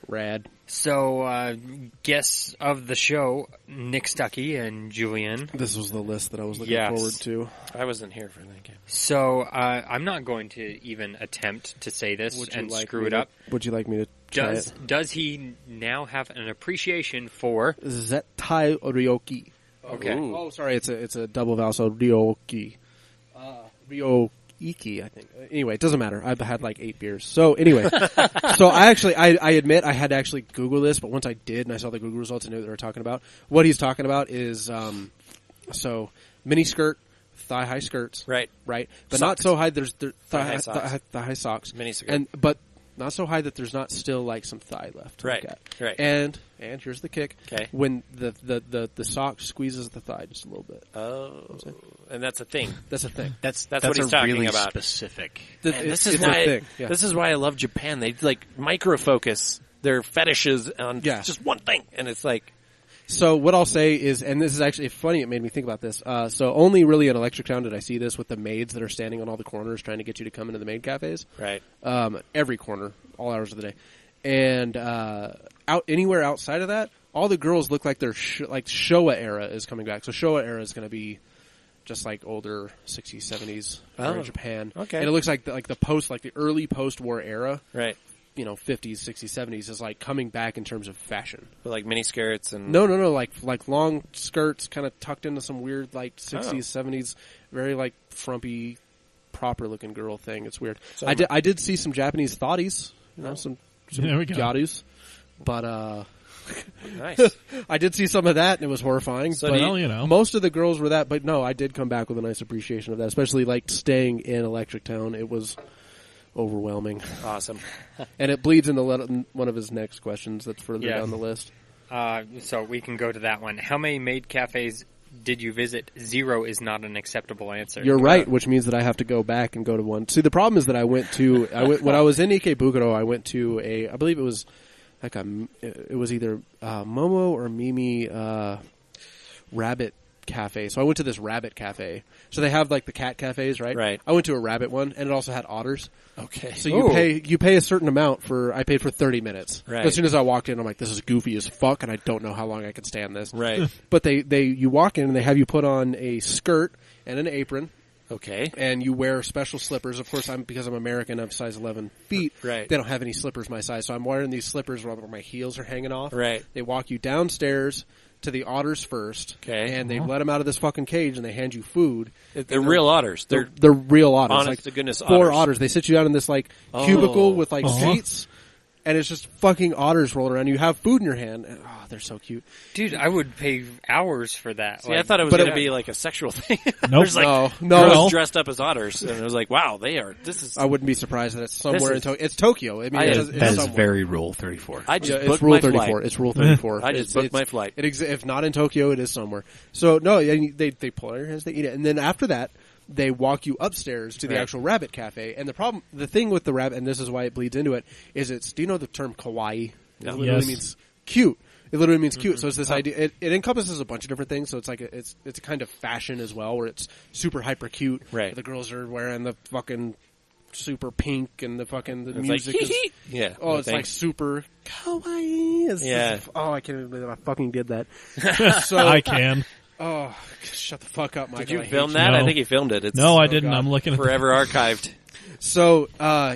Rad.
So, guests of the show, Nick Stuckey and Julian.
This was the list that I was looking
Yes.
forward to.
I wasn't here for that game.
So, I'm not going to even attempt to say this and screw it up.
Would you like me to try
Does he now have an appreciation for...
it? Zettai Ryoki.
Okay.
Ooh.
Oh, sorry, it's a double vowel, so Ryoki. Ryoiki, I think. Anyway, it doesn't matter. I've had like 8 beers. So anyway, so I admit I had to actually Google this, but once I did and I saw the Google results, I knew what they were talking about. What he's talking about is so mini skirt, thigh high skirts,
Right.
right, but
Socks.
not so high. There's
Thigh-high socks.
thigh socks,
Mini skirt.
and but not so high that there's not still like some thigh left. To
Right,
look at.
right.
And here's the kick.
Okay.
When the sock squeezes the thigh just a little bit.
Oh, and that's a thing.
That's a thing.
That's
what he's
a
talking
really
about.
specific.
And
It's
this is
a
why
thing. Yeah.
this is why I love Japan. They like micro focus their fetishes on
Yeah.
just one thing, and it's like
So what I'll say is, and this is actually funny, it made me think about this. So only really in Electric Town did I see this with the maids that are standing on all the corners trying to get you to come into the maid cafes.
right.
Every corner, all hours of the day. And anywhere outside of that, all the girls look like they're like Showa era is coming back. So Showa era is going to be just like older 60s, 70s era
Oh,
Japan.
okay.
And it looks like the early post-war era,
Right.
50s, 60s, 70s is like coming back in terms of fashion.
But like mini skirts and
No, like long skirts, kind of tucked into some weird like 60s, 70s, very like frumpy, proper looking girl thing. It's weird.
So-
I did see some Japanese thotties, some
There we go.
gyarus, but
nice.
I did see some of that and it was horrifying.
So
but
do
Well, you know.
most of the girls were that, but no, I did come back with a nice appreciation of that, especially like staying in Electric Town. It was overwhelming,
Awesome.
and it bleeds into one of his next questions that's further
Yeah.
down the list.
So we can go to that one. How many maid cafes did you visit? 0 is not an acceptable answer.
You're right, which means that I have to go back and go to one. See, the problem is that I went when I was in Ikebukuro, I went to I believe it was it was either Momo or Mimi Rabbit Cafe. So I went to this rabbit cafe. So they have like the cat cafes, right?
Right.
I went to a rabbit one, and it also had otters.
Okay.
So you pay a certain amount I paid for 30 minutes.
Right.
As soon as I walked in, I'm like, this is goofy as fuck, and I don't know how long I can stand this.
Right.
But you walk in and they have you put on a skirt and an apron.
Okay.
And you wear special slippers. Of course, because I'm American, I'm size 11 feet.
Right.
They don't have any slippers my size, so I'm wearing these slippers where my heels are hanging off.
Right.
They walk you downstairs to the otters first.
Okay.
And they let them out of this fucking cage and they hand you food.
They're real otters. They're
real otters.
honest
like
to goodness
4
otters.
otters. They sit you down in this like cubicle with like seats. And it's just fucking otters rolling around. You have food in your hand. And, they're so cute.
Dude, I would pay hours for that.
See, I thought it was going to be like a sexual thing.
Nope.
There's like
No.
girls dressed up as otters, and it was like, wow,
I wouldn't be surprised that it's somewhere in Tokyo. It's Tokyo. I mean,
That
it's
is
somewhere.
very Rule 34.
I just
It's
booked
Rule
my
34.
flight.
It's Rule 34.
I just booked my flight.
If not in Tokyo, it is somewhere. So no, they pull out your hands, they eat it, and then after that, they walk you upstairs to the actual rabbit cafe. And the thing with the rabbit, and this is why it bleeds into it, is do you know the term kawaii? It literally means cute. It literally means cute. So it's this idea. It encompasses a bunch of different things. So it's like it's a kind of fashion as well, where it's super hyper cute.
Right.
The girls are wearing the fucking super pink, and the
It's
music
like,
is.
Yeah.
Oh, it's like super kawaii.
Yeah.
I can't even believe I fucking did that. So
I can.
Oh, shut the fuck up, Michael.
Did you
I hate
film
you.
that?
No.
I think he filmed it. It's
No, I didn't.
God.
I'm looking at
forever archived.
So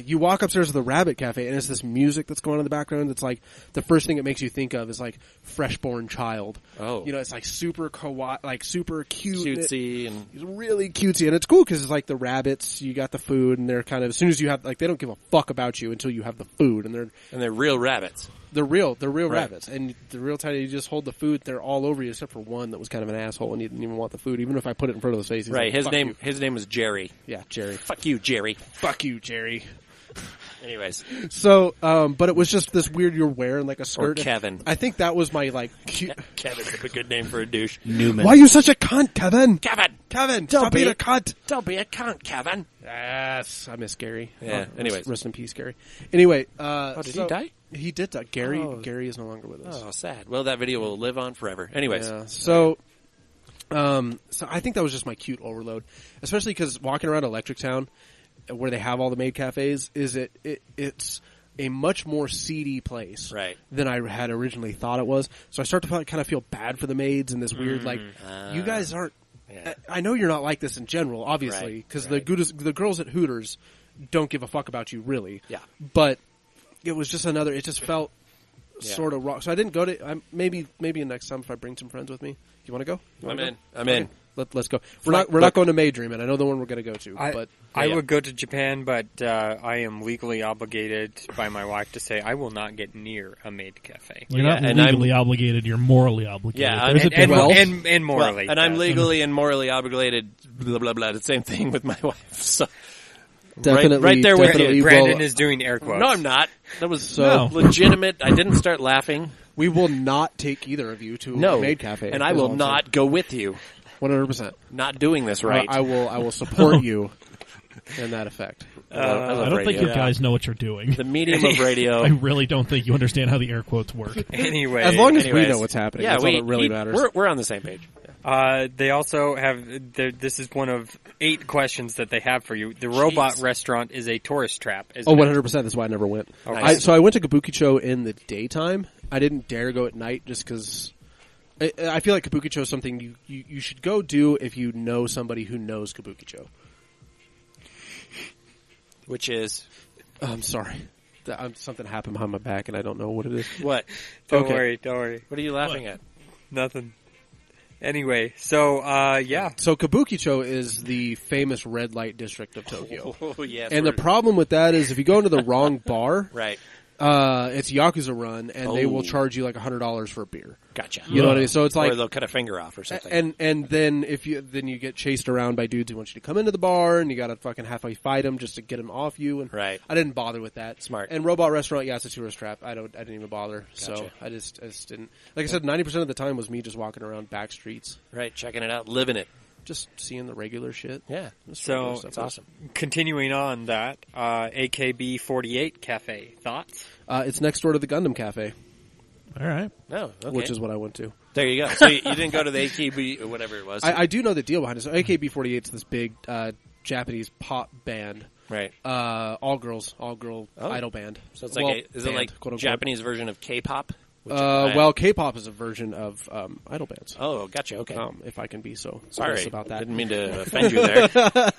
you walk upstairs to the Rabbit Cafe, and it's this music that's going on in the background. That's like the first thing it makes you think of is like freshborn child.
Oh.
You know, it's like super kawaii, like super cute,
Cutesy and
It's really cutesy, and it's cool because it's like the rabbits. You got the food, and they're kind of as soon as you have like they don't give a fuck about you until you have the food, and
they're real rabbits.
they're real
Right.
rabbits, and they're real tiny. You just hold the food; they're all over you, except for one that was kind of an asshole and he didn't even want the food. Even if I put it in front of his face, he's
Right.
like,
His
"Fuck
name.
you."
His name was Jerry.
Yeah, Jerry.
Fuck you, Jerry.
Fuck you, Jerry.
Anyways,
So, but it was just this weird. You're wearing like a
or
skirt.
Kevin.
I think that was my like. Cute.
Kevin's a good name for a douche.
Newman.
Why are you such a cunt, Kevin?
Kevin,
Kevin,
Don't
stop being
be.
a cunt.
don't be a cunt, Kevin.
Yes, I miss Gary.
Yeah,
Oh,
anyways.
rest in peace, Gary. Anyway,
did he die?
He did die. Gary.
Oh.
Gary is no longer with us.
Oh, sad. Well, that video will live on forever. Anyways,
Yeah. So I think that was just my cute overload, especially because walking around Electric Town, where they have all the maid cafes, it's a much more seedy place
Right.
than I had originally thought it was. So I start to kind of feel bad for the maids and this weird like you guys aren't.
Yeah.
I know you're not like this in general, obviously,
Right,
because
right.
the girls at Hooters don't give a fuck about you, really.
Yeah.
But it was just another. It just felt
Yeah.
sort of wrong. So I didn't go to. Maybe next time if I bring some friends with me. You want to go? You
I'm
wanna
in.
go?
I'm in.
Okay. Let's go. We're not going to Maydream. I know the one we're going to go to, but
I
Yeah.
would go to Japan, but I am legally obligated by my wife to say I will not get near a maid cafe.
You're
Yeah,
not
and
legally obligated. You're morally obligated.
Yeah,
There's a
And,
difference.
and morally.
Well, and I'm
yes.
legally and morally obligated. Blah blah blah. The same thing with my wife. So
definitely,
right there with
definitely,
you.
Brandon
well,
is doing air quotes.
no, I'm not. That was
So-
legitimate. I didn't start laughing.
we will not take either of you to
No,
a maid cafe,
and I
is
will
all I'm saying.
not go with you.
100%.
Not doing this right.
I will support you in that effect.
I love
I don't think
radio.
you guys know what you're doing.
The medium of radio.
I really don't think you understand how the air quotes work.
Anyway,
As long as we
Anyways.
know what's happening,
Yeah,
that's all that really matters.
We're on the same page.
they also have. This is one of 8 questions that they have for you. The robot restaurant is a tourist trap. Isn't
Oh,
it?
100%. That's why I never went.
Okay.
So I went to Kabukicho in the daytime. I didn't dare go at night just because I feel like Kabukicho is something you should go do if you know somebody who knows Kabukicho.
Which is
I'm sorry. Something happened behind my back and I don't know what it is.
what?
Don't
Okay.
worry. Don't worry.
What are you laughing at?
Nothing. Anyway, so yeah.
So Kabukicho is the famous red light district of Tokyo.
Oh yes.
And the problem with that is if you go into the wrong bar,
right.
It's Yakuza Run, and they will
Oh.
charge you like $100 for a beer.
Gotcha.
You know what I mean? So it's like,
or they'll cut a finger off or something.
and then then you get chased around by dudes who want you to come into the bar, and you got to fucking halfway fight them just to get them off you. And
Right.
I didn't bother with that.
Smart.
And Robot Restaurant, yeah, it's a tourist trap. I didn't even bother. So
Gotcha.
I just didn't. Like I said, 90% of the time was me just walking around back streets,
Right, checking it out, living it.
just seeing the regular shit.
Yeah,
Just regular
So
stuff.
that's awesome.
continuing on that, AKB 48 Cafe. Thoughts?
It's next door to the Gundam Cafe,
All right.
No, okay.
which is what I went to.
There you go. So you didn't go to the AKB or whatever it was.
I do know the deal behind it. So AKB48 is this big Japanese pop band.
right.
All girl
Oh.
idol band.
So it's like
Well,
is it
band,
like
quote unquote.
Japanese version of K-pop? Which
Well, K-pop is a version of idol bands.
Oh, gotcha. Okay.
If I can be so
Sorry
nice about that.
Didn't mean to offend you there.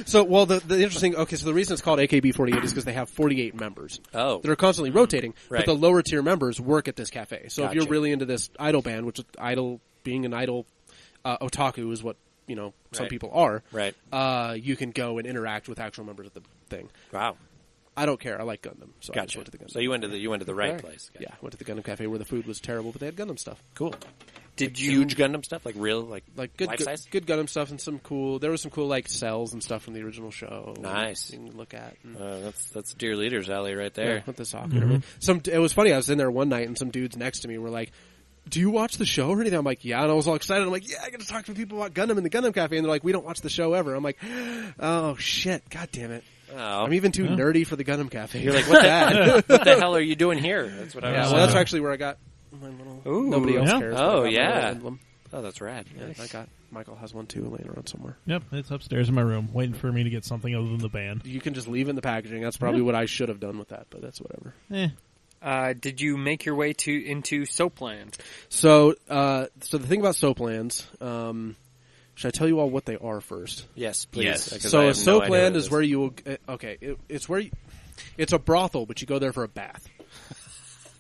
So, well, the interesting. Okay, so the reason it's called AKB48 is because they have 48 members.
Oh.
That are constantly rotating,
Right.
but the lower tier members work at this cafe. So if you're
Gotcha.
really into this idol band, which is idol being an idol otaku is what some
Right.
people are.
Right.
You can go and interact with actual members of the thing.
Wow.
I don't care. I like Gundam, so I just
Gotcha.
went to the Gundam.
So you went to the right place. Gotcha.
Yeah, went to the Gundam Cafe where the food was terrible, but they had Gundam stuff.
Cool.
Did you
Huge Gundam stuff, like real, like
Good,
life size.
good Gundam stuff, and there was some cool like cells and stuff from the original show.
Nice.
you can look at. And,
That's Dear Leader's alley right
yeah,
there.
with the soccer. and everything. It was funny. I was in there one night, and some dudes next to me were like, "Do you watch the show or anything?" I'm like, "Yeah," and I was all excited. I'm like, "Yeah, I get to talk to people about Gundam in the Gundam Cafe," and they're like, "We don't watch the show ever." I'm like, "Oh shit, god damn it."
Oh.
I'm even too nerdy for the Gundam Cafe.
You're like, what the what the hell are you doing here? That's what I
Yeah,
was.
well, that's actually where I got my little.
Ooh.
Nobody else
Yeah.
cares. but I
Oh,
got my
yeah.
little emblem.
Oh, that's rad.
Yeah, Michael has one too, laying around somewhere.
Yep, it's upstairs in my room, waiting for me to get something other than the band.
You can just leave it in the packaging. That's probably what I should have done with that, but that's whatever.
did you make your way into Soapland?
So the thing about Soaplands, should I tell you all what they are first?
Yes, please.
Yes.
because I
So a
have no idea
Soapland
what it
is where you it's a brothel, but you go there for a bath.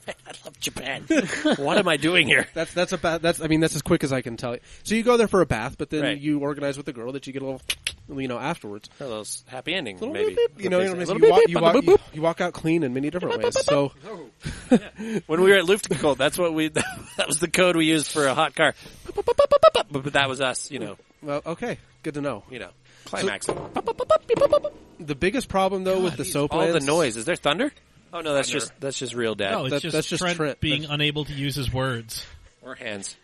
I love Japan. What am I doing here?
That's as quick as I can tell you. So you go there for a bath, but then
Right.
you organize with the girl that you get a little, afterwards.
A little happy ending,
Little
maybe.
beep, beep, you walk out clean in many different ways. So
When we were at Luftgekühlt, that's what that was the code we used for a hot car. But that was us,
well, okay, good to know.
climaxing.
The biggest problem though with the Soaplands,
All the noise. Is there thunder? Oh no, that's just real dad.
No, it's
that's just
Trent
Trent.
being unable to use his words.
Or hands.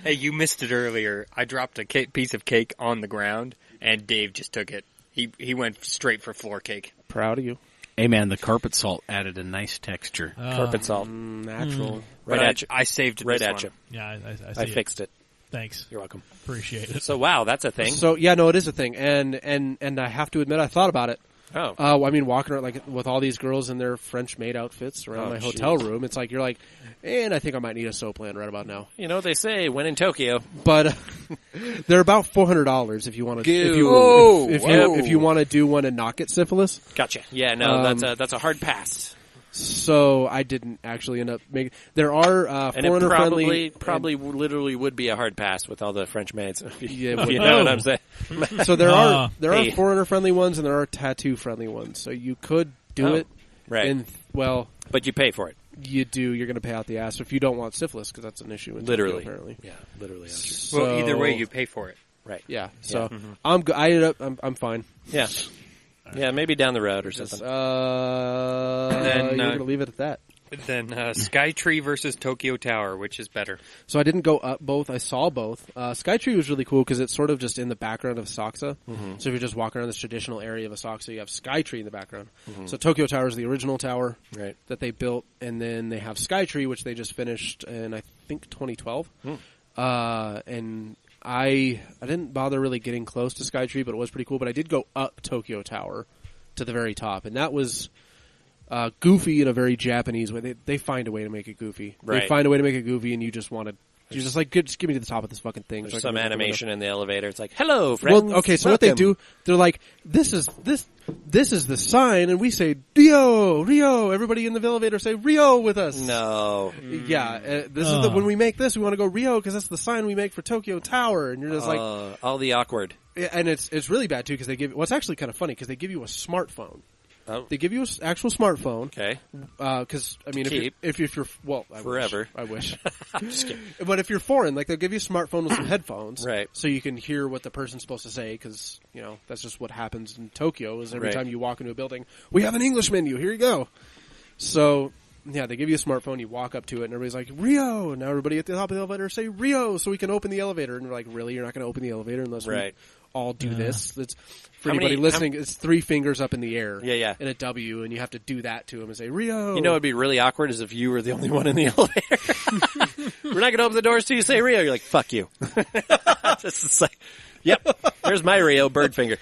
Hey, you missed it earlier. I dropped a piece of cake on the ground, and Dave just took it. He went straight for floor cake.
Proud of you.
Hey man, the carpet salt added a nice texture.
Carpet salt.
Natural.
Right
But
at you.
I saved
Right
this
at
one.
you.
Yeah, I see
I
it.
fixed it.
Thanks.
You're welcome.
Appreciate it.
So wow, that's a thing.
So yeah, no, it is a thing, and I have to admit, I thought about it.
Oh.
I mean, walking around like with all these girls in their French maid outfits around my hotel room, it's like you're like, and I think I might need a Soapland right about now.
You know what they say, when in Tokyo.
But they're about $400 if you want to
Whoa.
if you want to do one and not get syphilis.
Gotcha. Yeah, no, that's a hard pass.
So I didn't actually end up making. There are
And it
foreigner friendly.
probably literally would be a hard pass with all the French maids.
Yeah,
If you know what I'm saying.
So there are
Hey.
foreigner friendly ones and there are tattoo friendly ones. So you could do it.
Right.
And well,
But you pay for it.
you do. You're going to pay out the ass if you don't want syphilis because that's an issue. In
Literally.
Tokyo, apparently.
Yeah, literally. I'm sure.
Well, either way,
So-
you pay for it.
Right.
Yeah. So I'm. I ended up. I'm fine.
Yeah. Yeah, maybe down the road or something.
then,
you're going to leave it at that.
Then Skytree versus Tokyo Tower, which is better?
So I didn't go up both. I saw both. Skytree was really cool because it's sort of just in the background of Asakusa. So if you're just walking around this traditional area of Asakusa, you have Skytree in the background. So Tokyo Tower is the original tower
Right.
that they built, and then they have Skytree, which they just finished in I think 2012. And I didn't bother really getting close to Skytree, but it was pretty cool. But I did go up Tokyo Tower to the very top, and that was goofy in a very Japanese way. They find a way to make it goofy. They
Right.
find a way to make it goofy, and you just want to. You're just like, just give me to the top of this fucking thing.
There's
so I can
some
look out the window.
animation in the elevator. It's like, hello, friends.
Well, okay, so what they do, they're like, this is the sign, and we say Rio. Everybody in the elevator say Rio with us.
No.
Yeah, this is when we make this, we want to go Rio because that's the sign we make for Tokyo Tower, and you're just like,
All the awkward.
and it's really bad too because they give. Well, it's actually kind of funny because they give you a smartphone.
Oh.
They give you an actual smartphone.
Okay.
Because I mean,
Keep.
if you're
Forever.
I wish.
I'm just kidding.
But if you're foreign, like they'll give you a smartphone with some headphones,
Right.
So you can hear what the person's supposed to say. Because that's just what happens in Tokyo. Is every
Right.
time you walk into a building, we have an English menu. Here you go. So yeah, they give you a smartphone. You walk up to it, and everybody's like Rio. And now everybody at the top of the elevator say Rio, so we can open the elevator. And they're like, really, you're not going to open the elevator unless we
Right.
all do this? That's for
How
anybody
many-
listening. It's 3 fingers up in the air.
Yeah.
In a W, and you have to do that to them and say Rio.
You know, it'd be really awkward is if you were the only one in the elevator. We're not going to open the doors till you say Rio. You're like, fuck you. Just like, yep, there's my Rio, bird finger.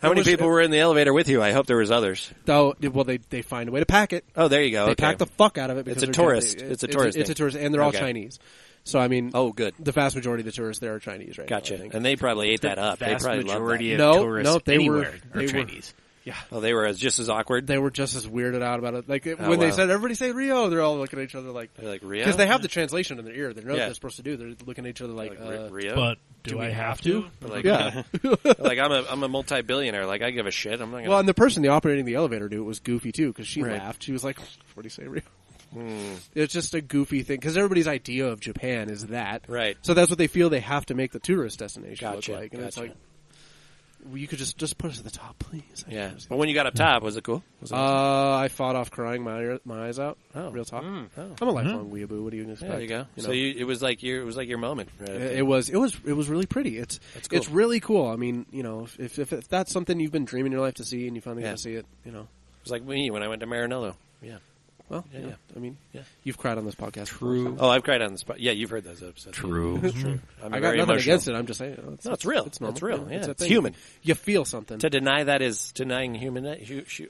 How many people were in the elevator with you? I hope there was others.
Though, well, they find a way to pack it.
Oh, there you go.
They
Okay.
pack the fuck out of it. Because
It's a
they're
tourist.
Japanese.
It's a tourist
It's a
thing.
tourist, and they're all
Okay.
Chinese. So I mean,
Oh, good.
the vast majority of the tourists there are Chinese, right? now, I
Gotcha.
think.
And they probably ate that up. They
Vast
probably
majority
loved
of
No,
tourists
no, they
anywhere
were-
are
they were-
Chinese.
Yeah,
that. Oh, they were just as awkward.
they were just as weirded out about it. Like when
wow.
they said everybody say Rio, they're all looking at each other like
They're like, Rio?
because they have the translation in their ear. They know what
Yeah.
they're supposed to do. They're looking at each other like,
Rio?
But
do
do
we
I
have
have
to?
to?
Like,
yeah.
like I'm a multi-billionaire. Like, I give a shit. I'm not
Well,
going
and the person operating the elevator knew it was goofy too because she
Right.
laughed. She was like, "What do you say, Rio?" It's just a goofy thing because everybody's idea of Japan is that,
Right.
So that's what they feel they have to make the tourist destination
Gotcha,
look like, and it's
gotcha.
like, well, you could just put us at the top, please.
Yeah. But when you got up top, was it cool? Was it
I fought off crying my eyes out.
Oh.
Real talk.
Oh.
I'm a lifelong weeaboo. What do you expect?
There you go.
You
So
know?
it was like your moment. Right?
It was really pretty. It's
cool.
it's really cool. I mean, if that's something you've been dreaming your life to see and you finally
Yeah.
get to see it,
It was like me when I went to Maranello. Yeah.
well,
Yeah.
I mean,
Yeah.
you've cried on this podcast.
True.
Oh, I've cried on the spot. Yeah, you've heard those episodes.
True.
True. I'm
I got
very
nothing
emotional.
against it. I'm just saying.
No, it's real.
It's normal.
It's real. Yeah,
a
it's
thing.
human.
You feel something.
To deny that is denying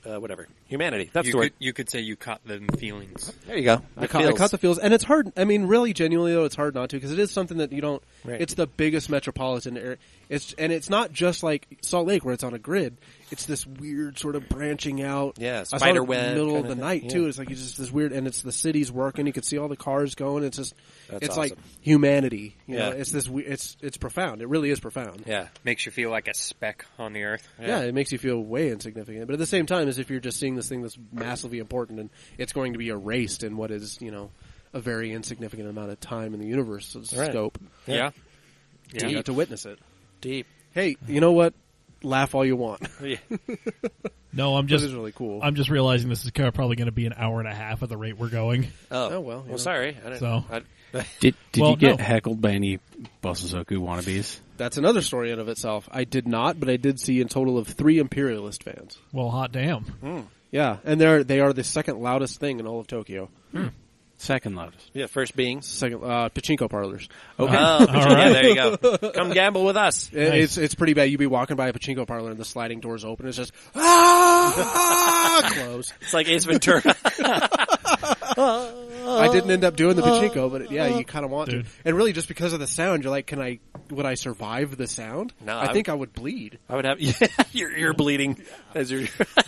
whatever. Humanity. That's the word.
You could say you caught them feelings.
There you go.
I caught the feels, and it's hard. I mean, really, genuinely though, it's hard not to because it is something that you don't.
Right.
It's the biggest metropolitan area. It's not just like Salt Lake where it's on a grid. It's this weird sort of branching out.
Yeah,
I saw it
spider
in the
web
middle of
kinda
the
thing.
night
Yeah.
too. It's like it's just this weird, and it's the city's working. You can see all the cars going. It's just,
That's
it's like
awesome.
humanity. You know,
Yeah.
it's this. It's profound. It really is profound.
Yeah.
Makes you feel like a speck on the earth.
Yeah, it makes you feel way insignificant. But at the same time, as if you're just seeing this thing that's massively important and it's going to be erased in what is, a very insignificant amount of time in the universe's
Right.
scope.
Yeah.
You got to witness it.
Deep.
Hey, you know what? Laugh all you want.
Yeah.
No, I'm
This
just
is really cool.
I'm just realizing this is probably going to be an hour and a half at the rate we're going.
Oh,
well, you know.
sorry. I didn't,
So-
Did
Well,
you get
no.
heckled by any Bosozoku wannabes?
That's another story in of itself. I did not, but I did see a total of 3 Imperialist fans.
Well, hot damn.
Yeah, and they are the second loudest thing in all of Tokyo.
Second loudest.
Yeah, first being.
Second, pachinko parlors.
Okay.
Oh, yeah, there you go. Come gamble with us.
It's pretty bad. You'd be walking by a pachinko parlor and the sliding doors open. It's just close.
It's like Ace Ventura.
I didn't end up doing the pachinko, but you kind of want
Dude.
to. And really, just because of the sound, you're like, would I survive the sound?
No,
I think I would bleed.
I would have you're bleeding as you're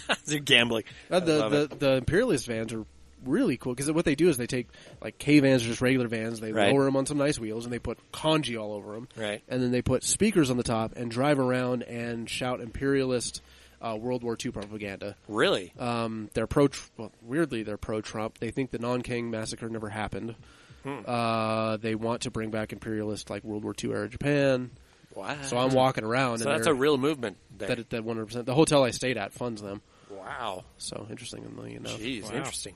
as you're gambling. I love it.
The Imperialist vans are really cool because what they do is they take like K vans or just regular vans, they
Right.
lower them on some nice wheels, and they put kanji all over them,
Right.
and then they put speakers on the top and drive around and shout Imperialist World War II propaganda.
Really?
They're weirdly they're pro-Trump. They think the Nanking massacre never happened. They want to bring back imperialist like World War II era Japan.
Wow.
So I'm walking around,
So
and
that's a real movement. There.
that 100%. The hotel I stayed at funds them.
Wow.
So interestingly enough,
Jeez,
Wow.
interesting.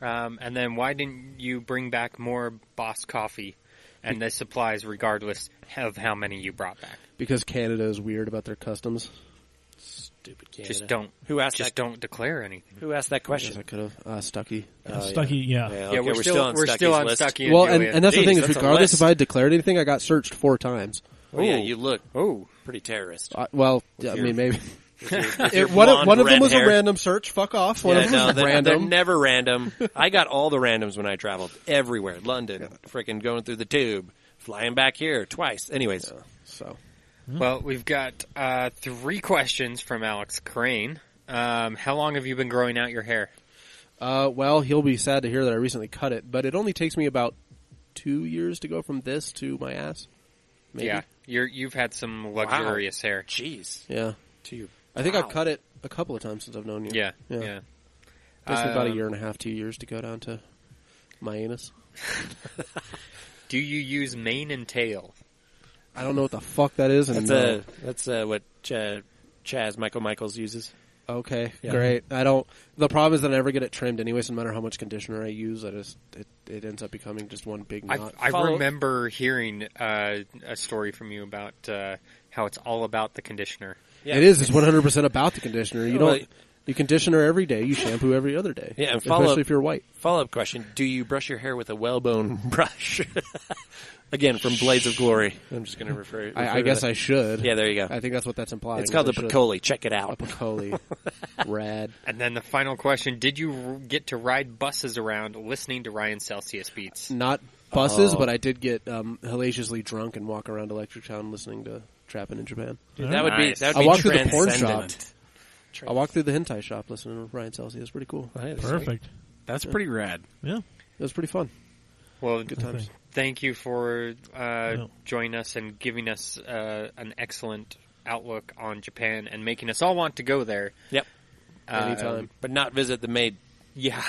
And then why didn't you bring back more Boss coffee and the supplies regardless of how many you brought back?
because Canada is weird about their customs.
Stupid Canada.
Just don't.
Who asked
Just
that?
don't declare anything.
Who asked that
I guess
question?
I could have Stucky.
Oh,
Stucky, yeah.
Yeah,
Yeah,
okay,
we're still on
Stucky's list.
Stucky.
Well,
Julian.
and that's the
Jeez,
thing is,
that's a
regardless
list.
if I had declared anything, I got searched 4 times.
Oh, yeah,
Ooh.
you look
Oh,
pretty terrorist.
Well, I
your-
mean, maybe
Your
one of
blonde,
them
red
was
hair.
a random search. Fuck off. One
Yeah,
of them
no,
was
they're
random.
never random. I got all the randoms when I traveled everywhere. London, freaking going through the tube, flying back here twice. Anyways,
So
well, we've got 3 questions from Alex Crane. How long have you been growing out your hair?
well, he'll be sad to hear that I recently cut it, but it only takes me about 2 years to go from this to my ass. Maybe.
Yeah, you've had some luxurious hair.
jeez.
Yeah.
To you.
I think
Wow.
I've cut it a couple of times since I've known you.
Yeah.
Takes me about a year and a half, 2 years to go down to my anus.
Do you use mane and tail?
I don't know what the fuck that is. And
That's what Chaz Michael Michaels uses.
Okay,
Yeah.
great. I don't. The problem is that I never get it trimmed anyways. No matter how much conditioner I use, it ends up becoming just one big knot.
I remember hearing a story from you about how it's all about the conditioner.
Yeah.
It is. It's 100% about the conditioner. You
Well,
don't. You conditioner every day. You shampoo every other day.
Yeah, and
especially if you're white.
Follow-up question: do you brush your hair with a whalebone brush? Again, from Blades of Glory. I'm just going to refer.
I guess I should.
Yeah, there you go.
I think that's what that's implying.
It's called the
I should.
Piccoli. Check it
A
out.
Piccoli. Rad.
And then the final question: did you get to ride buses around listening to Ryan Celsius beats?
Not buses, but I did get hellaciously drunk and walk around Electric Town listening to Trappin' in Japan.
Dude, that would be.
Nice.
That would
I
be
walked through the porn
transcendent.
I walked through the hentai shop listening to Ryan Celsius. It's pretty cool.
Oh, yeah,
Perfect.
That's pretty rad.
Yeah.
It was pretty fun.
Well,
Good times.
thank you for joining us and giving us an excellent outlook on Japan and making us all want to go there.
Yep.
Anytime.
But not visit the maid.
Yeah.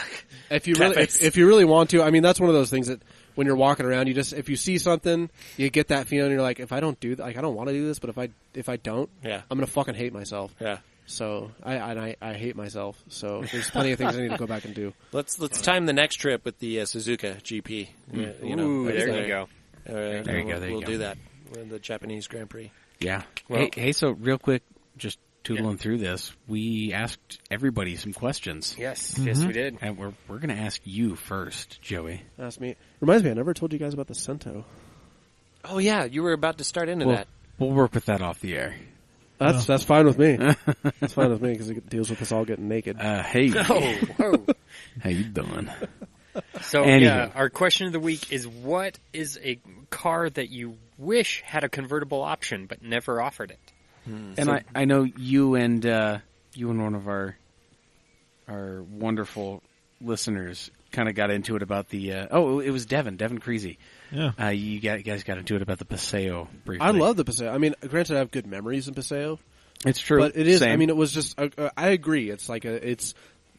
If you really, if you really want to, I mean, that's one of those things that when you're walking around, you just, if you see something, you get that feeling. You're like, if I don't do that, like, I don't want to do this, but if I don't,
Yeah.
I'm gonna fucking hate myself.
Yeah.
So I hate myself. So there's plenty of things I need to go back and do.
Let's time the next trip with the Suzuka GP. You know,
Ooh, there you go.
There you go, there you
We'll
go.
do that. The Japanese Grand Prix.
Yeah.
Well-
hey, so real quick, just tootling through this, we asked everybody some questions.
Yes, yes, we did.
And we're going to ask you first, Joey.
Ask me. Reminds me, I never told you guys about the Cento.
Oh yeah, you were about to start into
We'll,
that.
we'll work with that off the air.
That's fine with me. That's fine with me because it deals with us all getting naked.
Hey,
Oh, whoa.
how you doing?
So,
Anywho.
yeah, our question of the week is, what is a car that you wish had a convertible option but never offered it?
And I know you and one of our wonderful listeners kind of got into it about the it was Devin Creasy.
Yeah.
You guys got into it about the Paseo briefly.
I love the Paseo. I mean, granted, I have good memories in Paseo,
it's true,
but it is.
Same.
I mean, it was just. I agree. It's like it's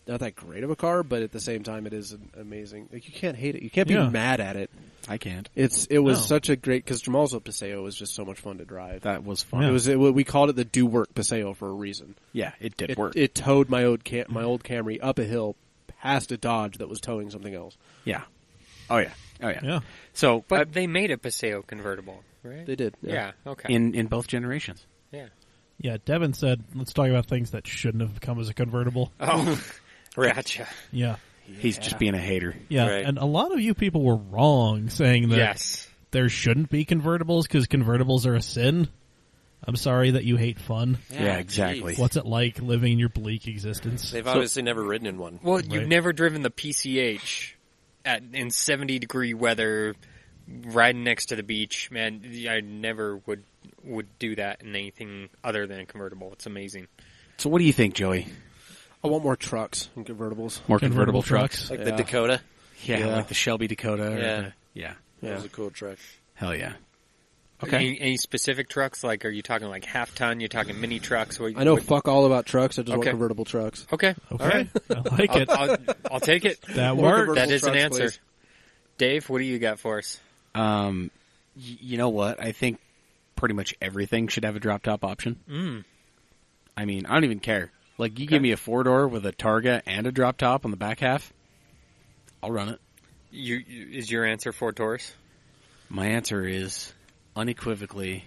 not that great of a car, but at the same time, it is amazing. Like, you can't hate it. You can't be mad at it.
I can't.
It was
No.
such a great, because Jamal's Paseo was just so much fun to drive.
That was fun.
Yeah.
We called it the do work Paseo for a reason.
Yeah, it did
It,
work.
it towed my old Camry up a hill past a Dodge that was towing something else.
Yeah. Oh yeah.
Yeah.
So,
But they made a Paseo convertible, right?
They did.
Yeah, okay.
in both generations.
yeah.
Yeah, Devin said, let's talk about things that shouldn't have come as a convertible.
Oh, gotcha.
Yeah.
He's just being a hater.
Yeah,
Right.
and a lot of you people were wrong saying that
Yes.
there shouldn't be convertibles because convertibles are a sin. I'm sorry that you hate fun.
Yeah, exactly.
What's it like living your bleak existence?
They've obviously never ridden in one.
Well, you've
Right.
never driven the PCH in 70-degree weather, riding next to the beach. Man, I never would do that in anything other than a convertible. It's amazing.
So, what do you think, Joey?
I want more trucks and convertibles.
More
Convertible
convertible trucks?
Like
Yeah.
the Dakota.
Yeah,
Yeah.
like the Shelby Dakota. or
Yeah.
the- yeah.
That was a cool truck.
Hell yeah. Okay.
Any specific trucks? Like, are you talking like half ton? You're talking mini trucks?
I know fuck all about trucks. I just want
Okay.
convertible trucks.
Okay.
Okay,
All right.
I like it.
I'll take it.
That
More
worked.
convertible
That is an
trucks,
answer.
please.
Dave, what do you got for us?
You know what? I think pretty much everything should have a drop top option. I mean, I don't even care. Like, you give me a 4-door with a Targa and a drop top on the back half, I'll run it.
Is your answer Ford Taurus?
My answer is unequivocally,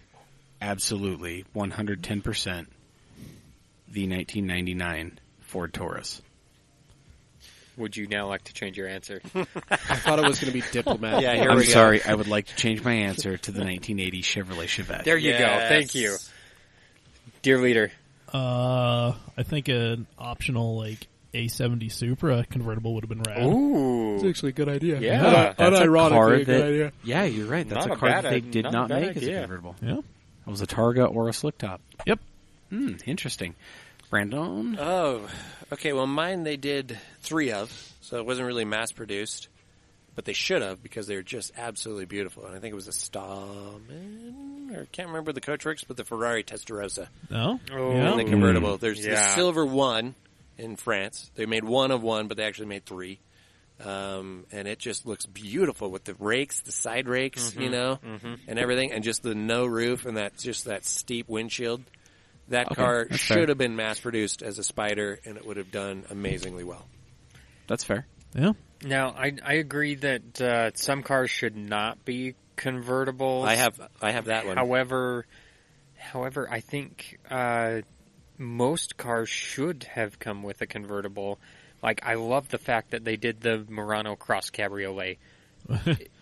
absolutely, 110% the 1999 Ford Taurus.
Would you now like to change your answer?
I thought it was going to be diplomat.
Yeah, here
I'm
we go.
sorry, I would like to change my answer to the 1980 Chevrolet Chevette.
There you go.
Yes.
Thank you. Dear leader.
I think an optional like A70 Supra convertible would have been rad.
Ooh.
It's actually a good idea.
Yeah.
That's a car
Unironically a good
that,
idea.
yeah, you're right. That's
Not
a
a
car
bad
that they
idea.
did
Not
not
a bad
make as a
idea.
convertible.
Yeah.
It was a Targa or a slick top.
Yep.
Interesting. Brandon?
Oh, okay. Well, mine they did 3 of, so it wasn't really mass produced. but they should have because they're just absolutely beautiful. And I think it was a Stallman, or I can't remember the coachworks, but the Ferrari Testarossa
No?
in the convertible. There's the
Yeah.
silver one in France. They made one of one, but they actually made three. And it just looks beautiful with the rakes, the side rakes, and everything, and just the no roof and that steep windshield. That car
that's
should
fair.
have been mass produced as a Spider, and it would have done amazingly well.
That's fair.
Yeah.
Now, I agree that some cars should not be convertibles.
I have that one.
However, I think most cars should have come with a convertible. Like, I love the fact that they did the Murano Cross Cabriolet.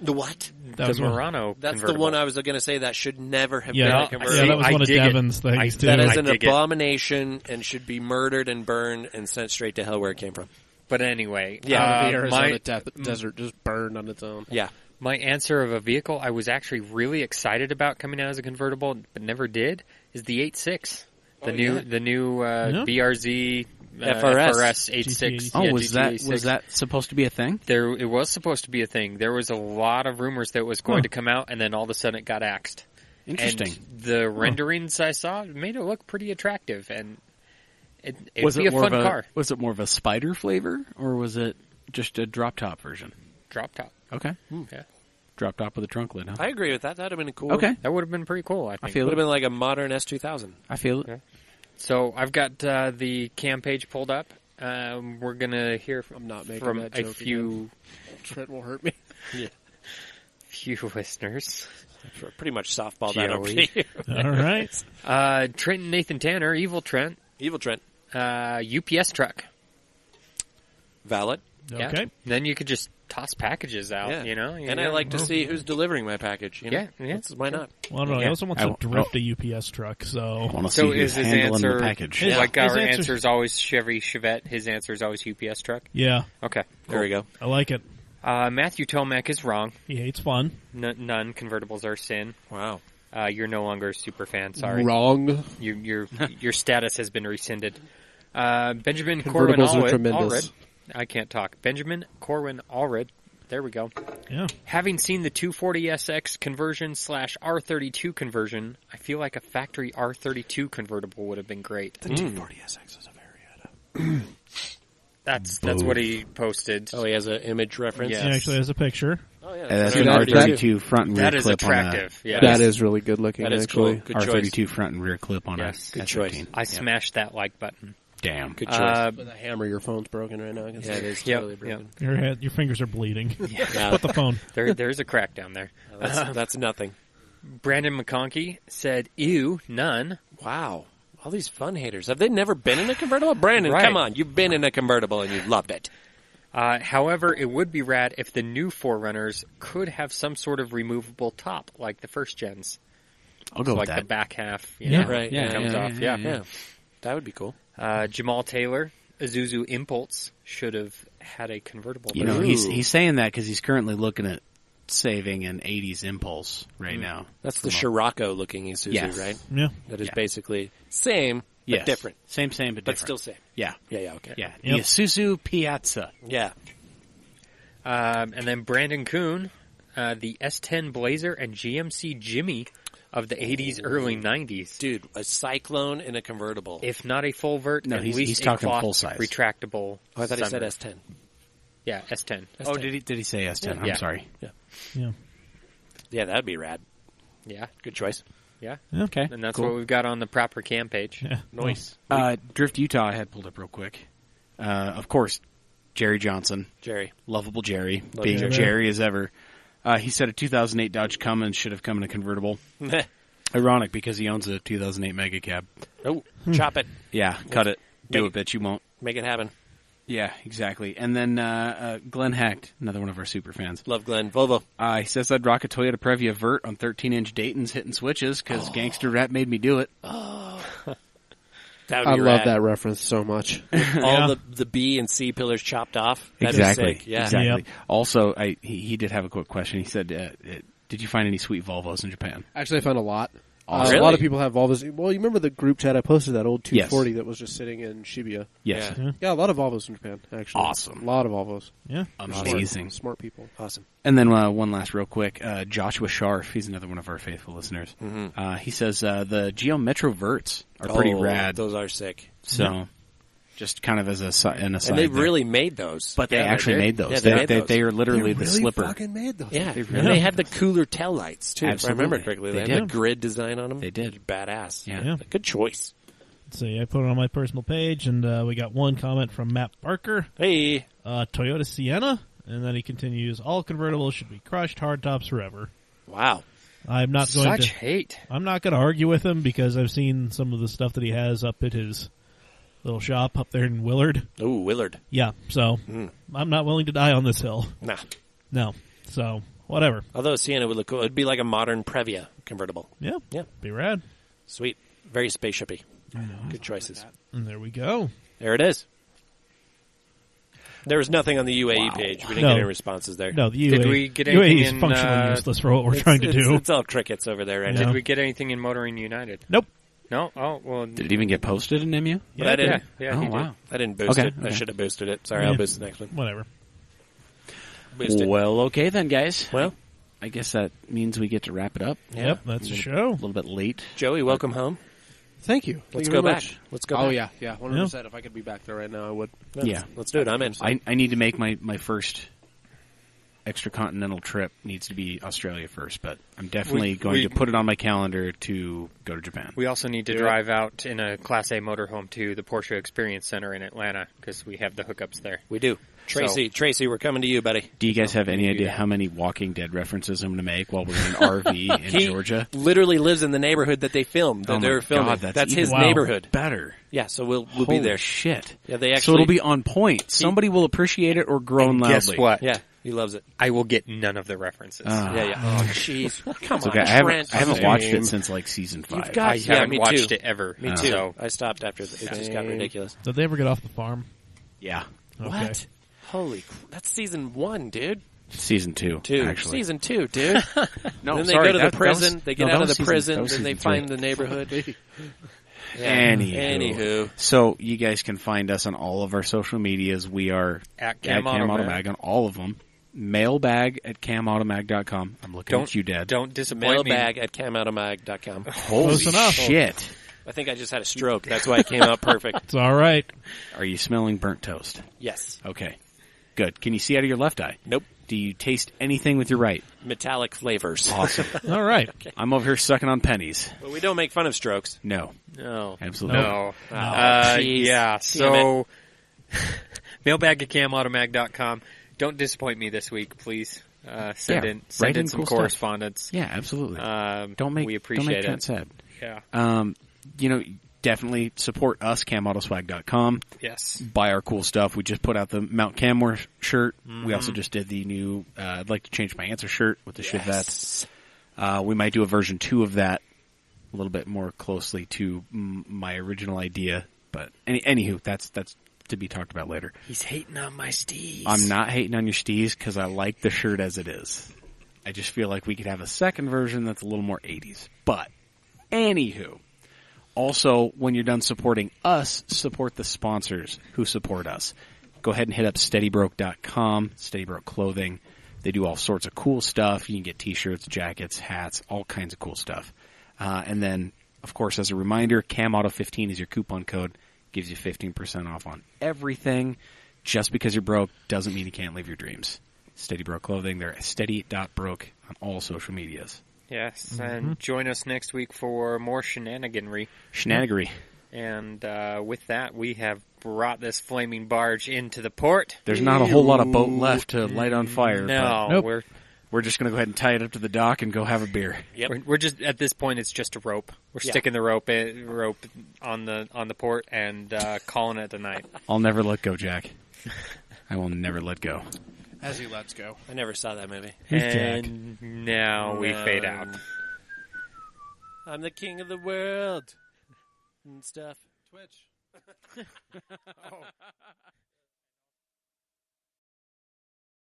The what?
That
The
was one.
Murano
That's the
convertible.
one I was going to say that should never have
Yeah,
been
yeah,
a convertible.
that was
I
one of
dig it.
Devin's things, too.
That is
I
an
dig it.
abomination and should be murdered and burned and sent straight to hell where it came from.
But anyway,
Yeah,
the Arizona
my,
desert just burned on its own.
Yeah.
my answer of a vehicle I was actually really excited about coming out as a convertible, but never did, is the 8.6. The new BRZ FRS 8.6.
Oh,
yeah,
was that
GT86.
was that supposed to be a thing?
It was supposed to be a thing. There was a lot of rumors that it was going to come out, and then all of a sudden it got axed.
Interesting.
And the renderings I saw made it look pretty attractive, and it'd
was
be
it
a
more
fun
of
car.
Was it more of a Spider flavor, or was it just a drop top version?
Drop top.
Okay,
Yeah.
drop top with a trunk lid. Huh?
I agree with that. That would have been cool.
Okay,
That would have been pretty cool, I think.
I feel
It would
it.
have been like a modern S2000.
I feel it.
Okay. So I've got the cam page pulled up. We're going to hear
I'm not making
from
that
a
joke
few
Trent will hurt me.
listeners.
Pretty much softball that over
Joey.
here.
All right.
Trent and Nathan Tanner, Evil Trent,
Evil Trent.
UPS truck.
Valid.
Yeah.
Okay.
Then you could just toss packages out,
Yeah.
you know?
And I like to see who's delivering my package. You know?
Yeah.
Why not?
Well, I don't know. He
Yeah.
also wants to drift a UPS truck, so...
I want to
So
see who's
is his
handling
answer
the package.
Yeah.
like
His
our
answer-
answer is always Chevy Chevette? His answer is always UPS truck?
Yeah,
Okay.
There we go.
I like it.
Matthew Tomac is wrong.
He hates fun.
None. Convertibles are sin.
Wow.
You're no longer a super fan. Sorry.
Wrong.
Your status has been rescinded. Benjamin Corwin
Convertibles are
Allred.
tremendous.
I can't talk. Benjamin Corwin Allred. There we go.
Yeah.
Having seen the 240SX conversion / R32 conversion, I feel like a factory R32 convertible would have been great.
The 240SX is a Varietta.
That's what he posted.
Oh, he has an image reference?
Yeah.
He actually has a picture.
Oh, yeah.
And that's
Dude,
an
that-
R32 front and rear
That is
clip
attractive. Yeah.
That is really good looking,
That is
actually.
cool. Good
on a
choice.
R32 front and rear clip on
Yes.
a
Good
S15.
choice.
I smashed that like button.
Damn.
Good choice.
With a hammer, your phone's broken right now. I can see
Yeah, it
it.
is
Yep,
totally broken.
Your fingers are bleeding.
Yeah.
Put the phone.
There's a crack down there.
That's nothing.
Brandon McConkey said, ew, none.
Wow. All these fun haters. Have they never been in a convertible? Brandon,
Right.
come on. You've been in a convertible and you've loved it.
However, it would be rad if the new Forerunners could have some sort of removable top, like the first gens.
I'll go
So
with
like the
that.
back half,
Yeah.
Right.
Yeah,
comes
yeah,
off.
yeah,
Yeah.
That would be cool.
Jamal Taylor, Isuzu Impulse, should have had a convertible.
You know,
Ooh.
he's saying that because he's currently looking at saving an 80s Impulse right now.
That's the Scirocco looking Isuzu,
Yes.
right?
Yeah.
That is
Yeah.
basically same, but
Yes.
different.
Same, but
But
different.
still same.
Yeah.
Yeah, okay.
Yeah.
Yep.
The Isuzu Piazza.
Yeah.
And then Brandon Kuhn, the S10 Blazer and GMC Jimmy of the 80s, early 90s.
Dude, a Cyclone in a convertible.
If not a full vert,
No,
at
he's
least
talking
a cloth
full size.
retractable.
I thought he said
sunroof.
S10.
Yeah, S10.
Oh, did he say S10? I'm
Yeah.
sorry.
Yeah.
Yeah, that'd be rad.
Yeah,
Good choice.
yeah.
Okay.
And that's
cool.
what we've got on the proper cam page.
Yeah.
Nice.
Drift Utah I had pulled up real quick. Of course, Jerry Johnson.
Jerry.
Lovable Jerry.
Love
being
Jerry.
Jerry as ever. He said a 2008 Dodge Cummins should have come in a convertible. Ironic because he owns a 2008 Mega Cab.
Oh, chop it.
Yeah, cut it. Do
Make
it, bitch. You won't.
Make it happen.
Yeah, exactly. And then Glenn Hecht, another one of our super fans.
Love Glenn. Volvo.
He says I'd rock a Toyota Previa Vert on 13-inch Dayton's hitting switches because Gangster Rap made me do it.
That would
I
be
love
rad.
that reference so much.
All the B and C pillars chopped off. That'd
Exactly.
Be sick. Yeah.
Exactly.
Yep.
Also, he did have a quick question. He said, "Did you find any sweet Volvos in Japan?"
Actually, I found a lot.
Awesome.
A lot of
Really?
people have Volvos. Well, you remember the group chat I posted, that old 240 that was just sitting in Shibuya?
Yes.
Yeah.
Yeah, a lot of Volvos in Japan, actually.
Awesome.
A lot of Volvos.
Yeah.
Amazing.
Smart people.
Awesome.
And then one last real quick. Joshua Scharf, he's another one of our faithful listeners. He says the Geo Metro Verts are pretty rad.
Those are sick.
So, just kind of as an aside.
And they
there.
really made those.
But they
Yeah,
actually
did.
made those.
Yeah,
they are literally
They
the
really
slipper.
fucking made those.
Yeah,
They
and they had the cooler tail lights too.
Absolutely.
If I remember correctly,
They
they had
did.
the grid design on them.
They did.
Badass.
Yeah.
Yeah.
Good choice.
Let's see. I put it on my personal page, and we got one comment from Matt Barker.
Hey,
Toyota Sienna, and then he continues, all convertibles should be crushed, hardtops forever.
wow.
I'm not going
Such
to
hate.
I'm not going to argue with him because I've seen some of the stuff that he has up at his little shop up there in Willard.
Ooh, Willard.
Yeah, so I'm not willing to die on this hill.
Nah.
No. So, whatever.
Although Sienna would look cool. It'd be like a modern Previa convertible.
Yeah.
Yeah.
Be rad.
Sweet. Very spaceshipy. Good choices.
And there we go.
There it is. There was nothing on the UAE page. We didn't
No.
get any responses there.
No, the UAE,
Did we get anything
UAE is
in,
functionally useless for what we're trying to
It's-
do.
It's all crickets over there right
Yeah.
now.
Did we get anything in Motoring United?
Nope.
No? Oh, well.
Did it even get posted in MU?
But I didn't.
Yeah,
Oh,
he did.
wow.
I didn't boost
Okay,
it. I
okay.
should have boosted it. Sorry,
Yeah.
I'll boost the next one.
Whatever.
Boost it.
Well, okay then, guys.
Well,
I guess that means we get to wrap it up.
yeah.
Yep, that's the show.
A little bit late.
Joey, welcome home.
Thank you. Thank
Let's
you
go
very
back.
much.
Let's go
Oh,
back.
yeah. 100%. If I could be back there right now, I would.
Yeah.
Let's do it. I'm in.
I need to make my first extracontinental trip. Needs to be Australia first, but I'm definitely going to put it on my calendar to go to Japan.
We also need to drive out in a Class A motorhome to the Porsche Experience Center in Atlanta because we have the hookups there.
We do. Tracy, we're coming to you, buddy.
Do you guys have any idea how many Walking Dead references I'm going to make while we're in an RV in
He
Georgia?
literally lives in the neighborhood that they filmed. That
Oh
they
my
were filming.
God, that's
his
even
neighborhood.
Better.
Yeah, so we'll be
Holy
there.
shit.
Yeah, they
So
actually.
it'll be on point. Somebody will appreciate it or groan
And
loudly.
guess what?
Yeah, he loves it.
I will get none of the references.
Yeah. Oh, jeez. Come
It's
on,
okay.
Trent.
I haven't watched
Same.
it since like season 5.
You've got-
I
Yeah,
haven't
me
watched
too.
it ever.
Me too.
So
I stopped after it just got ridiculous.
Did they ever get off the farm?
Yeah.
Okay.
What? Holy, that's season 1, dude.
Season 2, actually.
Season 2, dude.
No,
then they
sorry,
go to
that-
the
that
prison.
was-
They get
no, that
out of
was
the
season-
prison.
that was
Then they
season
find
3.
the neighborhood.
Anywho.
Anywho.
So you guys can find us on all of our social medias. We are
At Cam Automag.
on all of them. Mailbag at camautomag.com. I'm looking at you, Dad.
Don't disappoint me.
Mailbag at camautomag.com.
Holy
Close enough.
shit.
I think I just had a stroke. That's why it came out perfect.
It's all right.
Are you smelling burnt toast?
Yes.
Okay. Good. Can you see out of your left eye?
Nope.
Do you taste anything with your right?
Metallic flavors.
Awesome.
All right.
I'm over here sucking on pennies.
But we don't make fun of strokes.
No.
No.
Absolutely.
No.
Oh, jeez.
Yeah,
Damn
so mailbag at camautomag.com. Don't disappoint me this week, please. Send
Yeah,
in
write in
some
cool stuff.
correspondence.
Yeah, absolutely. Don't make
we appreciate
Trent
it.
sad.
Yeah.
Definitely support us, CamAutoswag.com.
Yes.
Buy our cool stuff. We just put out the Mount Camware shirt.
Mm-hmm.
We also just did the new I'd like to change my answer shirt with the Chevette. We might do a version 2 of that a little bit more closely to my original idea. But anywho, that's to be talked about later.
He's hating on my steez.
I'm not hating on your steez because I like the shirt as it is. I just feel like we could have a second version that's a little more 80s. But anywho. Also, when you're done supporting us, support the sponsors who support us. Go ahead and hit up SteadyBroke.com, SteadyBroke Clothing. They do all sorts of cool stuff. You can get t-shirts, jackets, hats, all kinds of cool stuff. And then, of course, as a reminder, CamAuto15 is your coupon code. Gives you 15% off on everything. Just because you're broke doesn't mean you can't live your dreams. Steady Broke Clothing. They're at steady.broke on all social medias.
Yes, and join us next week for more shenaniganry.
Shenanigery.
And with that, we have brought this flaming barge into the port.
There's not a whole lot of boat left to light on fire.
No,
Nope.
we're
Just going to go ahead and tie it up to the dock and go have a beer.
Yep.
we're just at this point. It's just a rope. We're
Yeah.
sticking the rope on the port and calling it a night.
I'll never let go, Jack. I will never let go.
As he lets go.
I never saw that movie.
Who's Jack?
And now we fade out.
I'm the king of the world. And stuff.
Twitch.